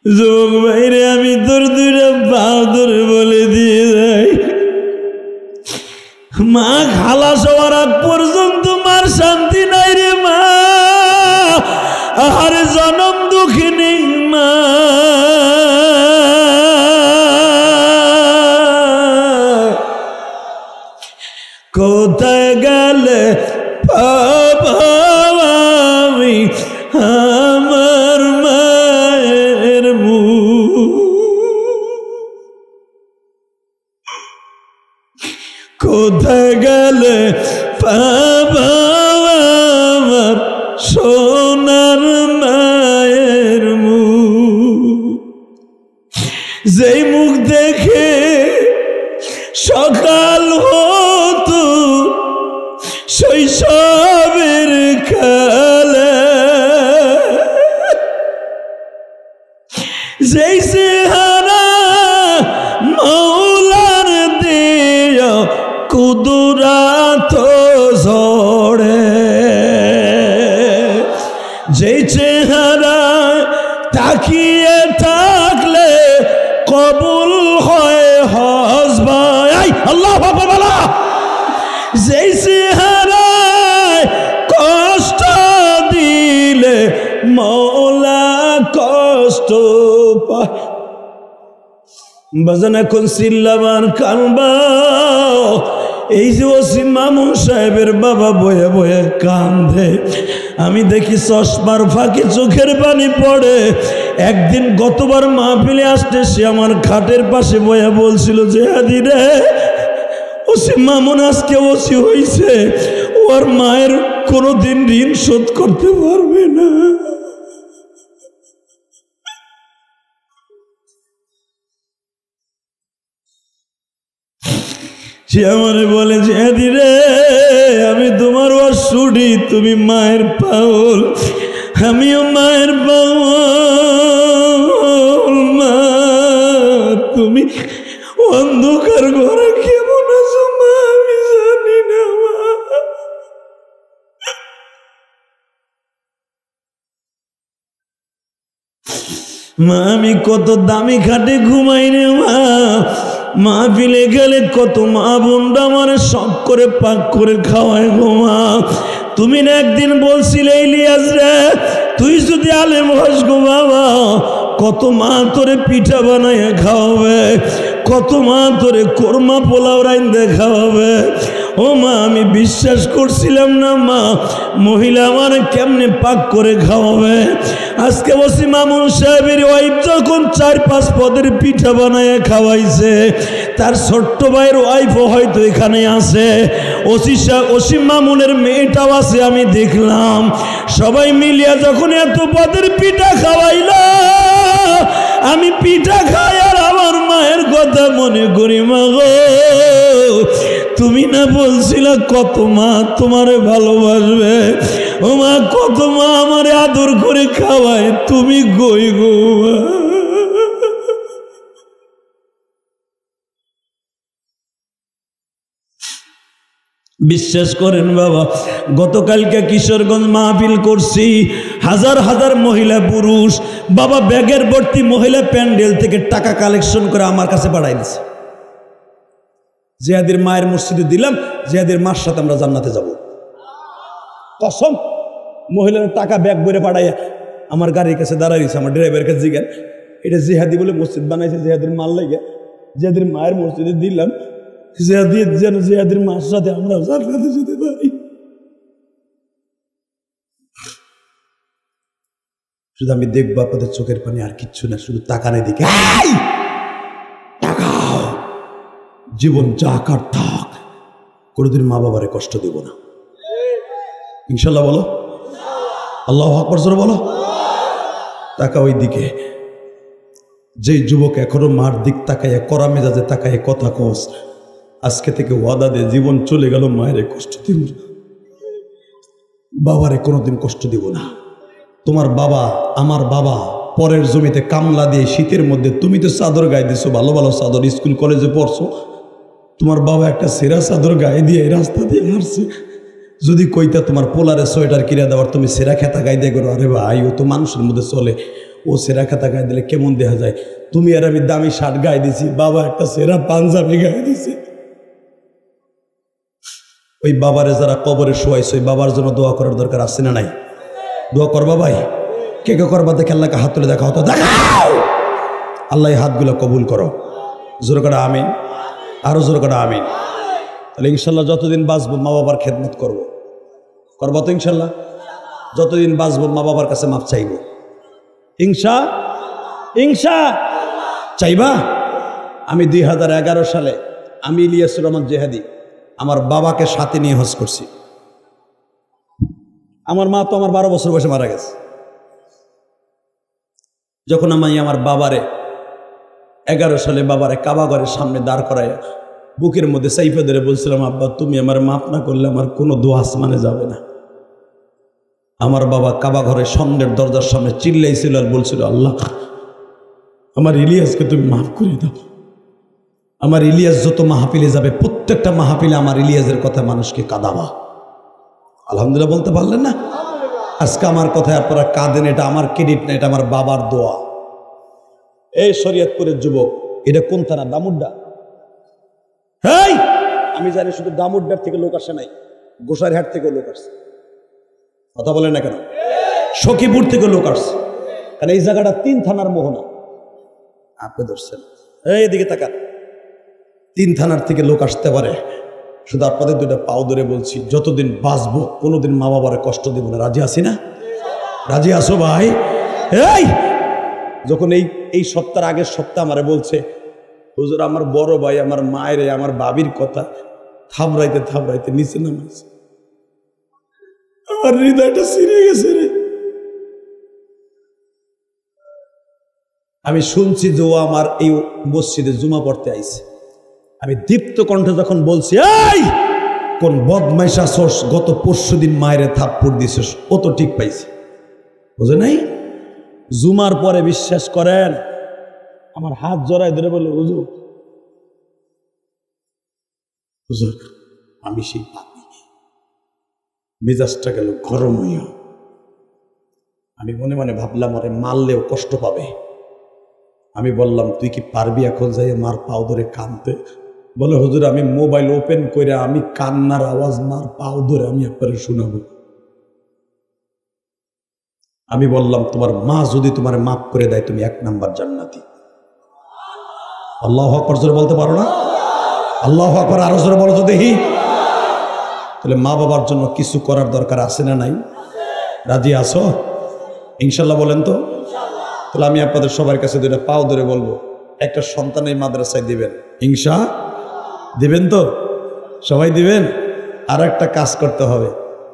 যুবক ভাইরে আমি তোর দুইটা বাউ ধরে বলে দিয়ে যাই, মা খালাস হওয়ার আগ পর্যন্ত মার শান্তি নাই রে মা। আহারে জনম দুঃখিনী মা, কোথায় গেলে পাবো আমি আমার মায়ের মুখ? কোথায় গেলে পাবো আমার সোনার মায়ের মুখ? যেই চেহারা মৌলার দিও কুদরাত ঝড়ে, যেই চেহারা তাকিয়ে থাকলে কবুল হয় হজ ভাই আল্লাহ বাবা, যেই চেহারায় কষ্ট দিলে মৌলা কষ্ট পায়। বাজান এখন চিল্লাবার কানবা, এই যে ওসিম মামুন সাহেবের বাবা বয়ে বয়ে কান্দে, আমি দেখি চশমার ফাঁকে চোখের পানি পড়ে। একদিন গতবার মাহফিলে আসতে সে আমার খাটের পাশে বয়ে বলছিল যে হাদি রে ওসিম মামুন আজকে ওসি হইছে, ওর মায়ের কোনোদিন ঋণ শোধ করতে পারবে না। সে আমারে বলে যে হাদি রে আমি তোমার ওয়াজ শুনি, তুমি মায়ের পাগল, আমিও মায়ের পাগল। মা তুমি অন্ধকার ঘরে কেমন আছো মা আমি জানি না মা, আমি কত দামি খাটে ঘুমাই রে মা, মাহফিলে গেলে কত মা বোনরা আমার শখ করে পাক করে খাওয়ায় গো মা। তুমি না একদিন বলছিলে ইলিয়াস রে তুই যদি আলেম হস গো বাবা, কত মা তোরে পিঠা বানাইয়া খাওয়াবে, কত মা তোরে কোরমা পোলাও রাইন্দে খাওয়াবে। ও মা আমি বিশ্বাস করছিলাম না মা মহিলা আমার কেমনে পাক করে খাওয়াবে। আজকে ওসিম মামুন সাহেবের ওয়াইফ যখন 4-5 পদের পিঠা বানায় খাওয়াইছে, তার ছোট্ট ভাইয়ের ওয়াইফও হয়তো এখানে আছে, ওসিম মামুনের মেয়েটাও আছে, আমি দেখলাম সবাই মিলিয়া যখন এত পদের পিঠা খাওয়াইল, আমি পিঠা খাই আর আমার মায়ের কথা মনে করি মা গো তুমি না বলছিলা কত মা তোমারে ভালোবাসবে, ও মা কত মা আমারে আদর করে খাওয়ায়, তুমি গই গো বিশ্বাস করেন বাবা, গতকালকে কিশোরগঞ্জ মাহফিল করছি, হাজার হাজার মহিলা পুরুষ বাবা ব্যাগের ভর্তি মহিলা প্যান্ডেল থেকে টাকা কালেকশন করে আমার কাছে পাঠাই দিছে। জিয়াদের মায়ের মসজিদে দিলাম, জিয়াদের মার সাথে আমরা জান্নাতে যাব কসম। মহিলারা টাকা ব্যাগ ভরে পাঠাইয়া আমার গাড়ির কাছে দাঁড়াইছে, আমার ড্রাইভারের কাছে জিজ্ঞান এটা জিহাদি বলে মসজিদ বানাইছে, জিহাদের মাল লাগে জিয়াদের মায়ের মসজিদে দিলাম, যেন জিয়াদের মার সাথে আমরা জান্নাতে যেতে পারি। শুধু আমি দেখবো আপনাদের চোখের পানি আর কিচ্ছু না, শুধু তাকানে দিকে জীবন যা কার থাক, কোনোদিন মা বাবারে কষ্ট দেব না ইনশাল্লাহ। বলো আল্লাহু আকবার জোরে বলো। তাকা ওই দিকে, যে যুবক এখনো মার দিক তাকাইয়া করা মেজাজে তাকাইয়া কথা কস, আজকে থেকে ওয়াদা দে জীবন চলে গেল মায়ের কষ্ট দিব না, বাবারে কোনোদিন কষ্ট দিব না। তোমার বাবা আমার বাবা পরের জমিতে কামলা দিয়ে শীতের মধ্যে, তুমি তো চাদর গায়ে দিছো, ভালো ভালো চাদর, স্কুল কলেজে পড়ছো, তোমার বাবা একটা সেরা চাদর গায়ে দিয়ে রাস্তা দিয়ে হারছে, যদি কইতা তোমার পোলারে সোয়েটার কিনে দেওয়ার, তুমি সেরা খেতা গায়ে দিয়ে করো, আরে ভাই ও তো মানুষের মধ্যে চলে, ও সেরা খেতা গায়ে দিলে কেমন দেখা যায়। তুমি আর আমি দামি শার্ট গায়ে দিছি, বাবা একটা সেরা পাঞ্জাবি গায়ে দিছে। ওই বাবারে যারা কবরে শোয়াইছে ওই বাবার জন্য দোয়া করার দরকার আছে না নাই? দোয়া করবা ভাই, কে কে করবা দেখে আল্লাহকে হাত তুলে দেখা হতো, দেখাও আল্লাহ হাতগুলো কবুল করো, জোরে করে আমিন, আরো জোরে করে আমিন। তাহলে ইনশাল্লাহ যতদিন বাঁচবো মা বাবার খেদমত করবো, করবো তো ইনশাল্লাহ, যতদিন বাঁচবো মা বাবার কাছে মাপ চাইবো ইনশা চাইবা। আমি 2011 সালে আমি ইলিয়াসুর রহমান জেহাদি আমার বাবাকে সাথে নিয়ে হজ করছি। আমার মা তো আমার 12 বছর বয়সে মারা গেছে। যখন আমি আমার বাবারে 11 সালে বাবারে কাবা ঘরের সামনে দাঁড় করায় বুকের মধ্যে সাইফা ধরে বলছিলাম, আব্বা তুমি আমার মাফ না করলে আমার কোনো দোয়া আসমানে যাবে না। আমার বাবা কাবা ঘরের স্বর্ণের দরজার সামনে চিল্লাইছিল আর বলছিল, আল্লাহ আমার ইলিয়াসকে তুমি মাফ করে দাও। আমার ইলিয়াস যত মাহফিলে যাবে প্রত্যেকটা মাহফিলে আমার ইলিয়াসের কথা মানুষকে কাঁদাবা। আলহামদুলিল্লাহ বলতে পারলেন না? আজকে আমার কথায় আপনারা কাঁদেন, এটা আমার ক্রেডিট না, এটা আমার বাবার দোয়া। এই শরীয়তপুরের যুবক, এটা কোন থানা? দামুড্ডা। হেই, আমি জানি শুধু দামুড্ডার থেকে লোক আসে নাই, গোসাইরহাট থেকে লোক আসছে। কথা বলেন না কেন? সখীপুর থেকে লোক আসছে, কারণ এই জায়গাটা 3 থানার মোহনা। আপনি ধরছেন, এই এদিকে তাকান, 3 থানার থেকে লোক আসতে পারে। শুধু আপনাদের 2টা পাও ধরে বলছি, যতদিন বাঁচবো কোনোদিন মা বাবার কষ্ট দিব না। রাজি আছি না? রাজি আসো ভাই? এই যখন এই সপ্তাহের আগের সপ্তাহ আমারে বলছে, হুজুর আমার বড় ভাই আমার মায়ের আমার বাবির কথা থাবড়াইতে থাবড়াইতে নিচে নামাইছে, আমার হৃদয়টা ছিঁড়ে গেছে রে। আমি শুনছি যে ও আমার এই মসজিদে জুমা পড়তে আইছে। আমি দীপ্ত কণ্ঠে যখন বলছি, এই কোন বদমাইশা সোস গত পরশুদিন মায়ের থাপ্পড় দিছিস, ও তো ঠিক পাইছে, বুঝে নাই? জুমার পরে বিশ্বাস করেন আমার হাত জড়ায় ধরে বলল, হুজুর হুজুর আমি সেই পাপি। মেজাজটা গেল গরম হইয়া। আমি মনে মনে ভাবলাম ওরে মারলেও কষ্ট পাবে। আমি বললাম, তুই কি পারবি এখন যাই মার পাও ধরে কানতে? বলে, হুজুর আমি মোবাইল ওপেন করে আমি কান্নার আওয়াজ মার পাও ধরে আমি একবারে শোনাবো। আমি বললাম, তোমার মা যদি তোমার মাফ করে দেয় তুমি 1 নাম্বার জান্নাতি। আল্লাহু আকবার জোরে বলতে পারো না? আল্লাহু আকবার আরো জোরে বলো তো দেখি। তাহলে মা বাবার জন্য কিছু করার দরকার আছে না নাই? রাজি আছো ইনশাল্লাহ? বলেন তো। তাহলে আমি আপনাদের সবার কাছে 2টা পাও ধরে বলবো, একটা সন্তান এই মাদ্রাসায় দিবেন, ইনশা দিবেন তো? সবাই দিবেন। আর একটা কাজ করতে হবে,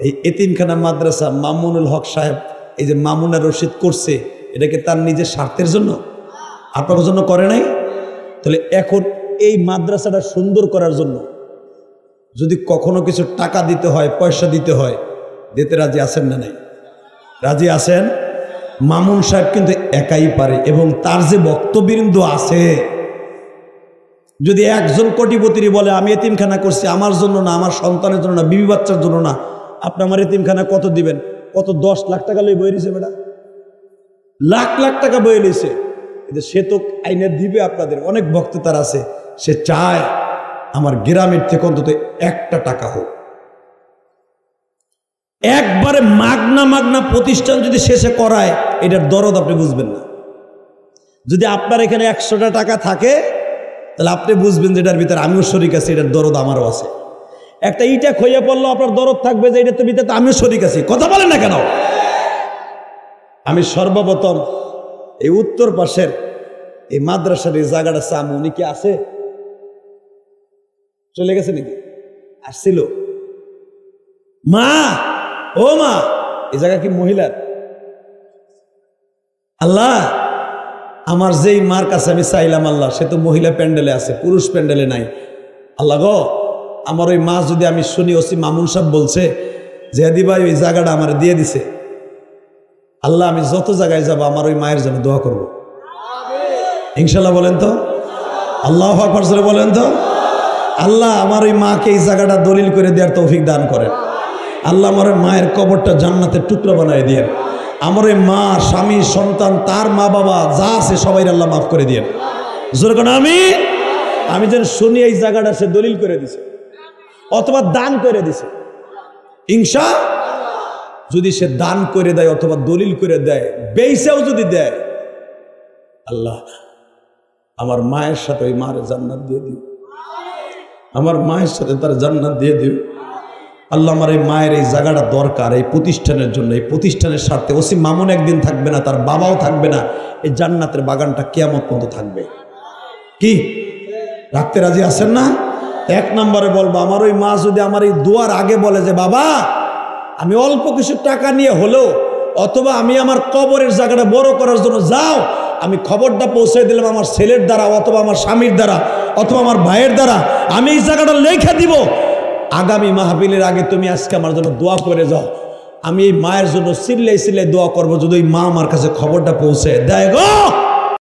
এই এতিমখানা মাদ্রাসা মামুনুল হক সাহেব এই যে মামুনা রশিদ করছে, এটাকে তার নিজের স্বার্থের জন্য আপনার জন্য করে নাই? তাহলে এখন এই মাদ্রাসাটা সুন্দর করার জন্য যদি কখনো কিছু টাকা দিতে হয়, পয়সা দিতে হয়, দিতে রাজি আছেন না নাই? রাজি আছেন? মামুন সাহেব কিন্তু একাই পারে, এবং তার যে বক্তবৃন্দ আছে, যদি একজন কোটিপতি বলে আমি এতিমখানা করছি আমার জন্য না, আমার সন্তানের জন্য না, বিবি বাচ্চার জন্য না, আপনি আমার এতিমখানা কত দিবেন? কত 10 লাখ টাকা লই বই নিছে বেটা, লাখ লাখ টাকা বই নিছে। কিন্তু সে তো আইনে দিবে আপনাদের। অনেক ভক্ত তার আছে, সে চায় আমার গ্রামের থেকে অন্তত 1টা টাকা হোক। একবারে মাগনা প্রতিষ্ঠান যদি শেষে করায়, এটার দরদ আপনি বুঝবেন না। যদি আপনার এখানে 100টা টাকা থাকে তাহলে আপনি বুঝবেন যে এটার ভিতরে আমিও শরিক আছি, এটার দরদ আমারও আছে। একটা ইটা খইয়া পড়লো আপনার দরদ থাকবে যে এটার ভিতরে আমিও শরিক আছি। কথা বলেন না কেন? আমি সর্বপ্রথম এই উত্তর পাশের এই মাদ্রাসার এই জায়গাটা চাম, উনি কি আছে? চলে গেছে নাকি? আসছিল? মা, ও মা, এই জায়গা কি মহিলার? আল্লাহ আমার যেই মার কাছে আমি চাইলাম, আল্লাহ সে তো মহিলা প্যান্ডেলে আছে, পুরুষ প্যান্ডেলে নাই। আল্লাহ গো, আমার ওই মা যদি আমি শুনি ওসি মামুন সাহেব বলছে যে হাদি ভাই ওই জায়গাটা আমার দিয়ে দিছে, আল্লাহ আমি যত জায়গায় যাব আমার ওই মায়ের জন্য দোয়া করব ইনশাল্লাহ। বলেন তো আল্লাহু আকবার জোরে বলেন তো। আল্লাহ আমার ওই মাকে এই জায়গাটা দলিল করে দেওয়ার তৌফিক দান করেন। আল্লাহ আমার মায়ের কবরটা জান্নাতের টুকরা বানায় দিয়েন। আমার ওই মা, স্বামী, সন্তান, তার মা বাবা যা আছে সবাই আল্লাহ মাফ করে দিয়েন। জোরে কোন আমি যেন শুনি এই জায়গাটা সে দলিল করে দিছে অথবা দান করে দিছে। ইনশা যদি সে দান করে দেয় অথবা দলিল করে দেয়, বেইসাও যদি দেয়, আল্লাহ আমার মায়ের সাথে ওই মার জান্নাত দিয়ে দিও, আমার মায়ের সাথে তার জান্নাত দিয়ে দিও। আল্লাহ আমার এই মায়ের এই জায়গাটা দরকার এই প্রতিষ্ঠানের জন্য, এই প্রতিষ্ঠানের স্বার্থে। ওসি মামুন একদিন থাকবে না, তার বাবাও থাকবে না, এই জান্নাতের বাগানটা কিয়ামত পর্যন্ত থাকবে। কি রাখতে রাজি আছেন না? 1 নম্বরে বলবো, আমার ওই মা যদি আমার এই দোয়ার আগে বলে যে বাবা আমি অল্প কিছু টাকা নিয়ে হলেও অথবা আমি আমার কবরের জায়গাটা বড় করার জন্য যাও, আমি খবরটা পৌঁছে দিলাম আমার ছেলের দ্বারা অথবা আমার স্বামীর দ্বারা অথবা আমার ভাইয়ের দ্বারা, আমি এই জায়গাটা লেখা দিব, আগামী মাহফিলের আগে তুমি আজকে আমার জন্য দোয়া করে যাও। আমি এই মায়ের জন্য সিল্লাই সিল্লাই দোয়া করবো, যদি ওই মা আমার কাছে খবরটা পৌঁছে দেয় গো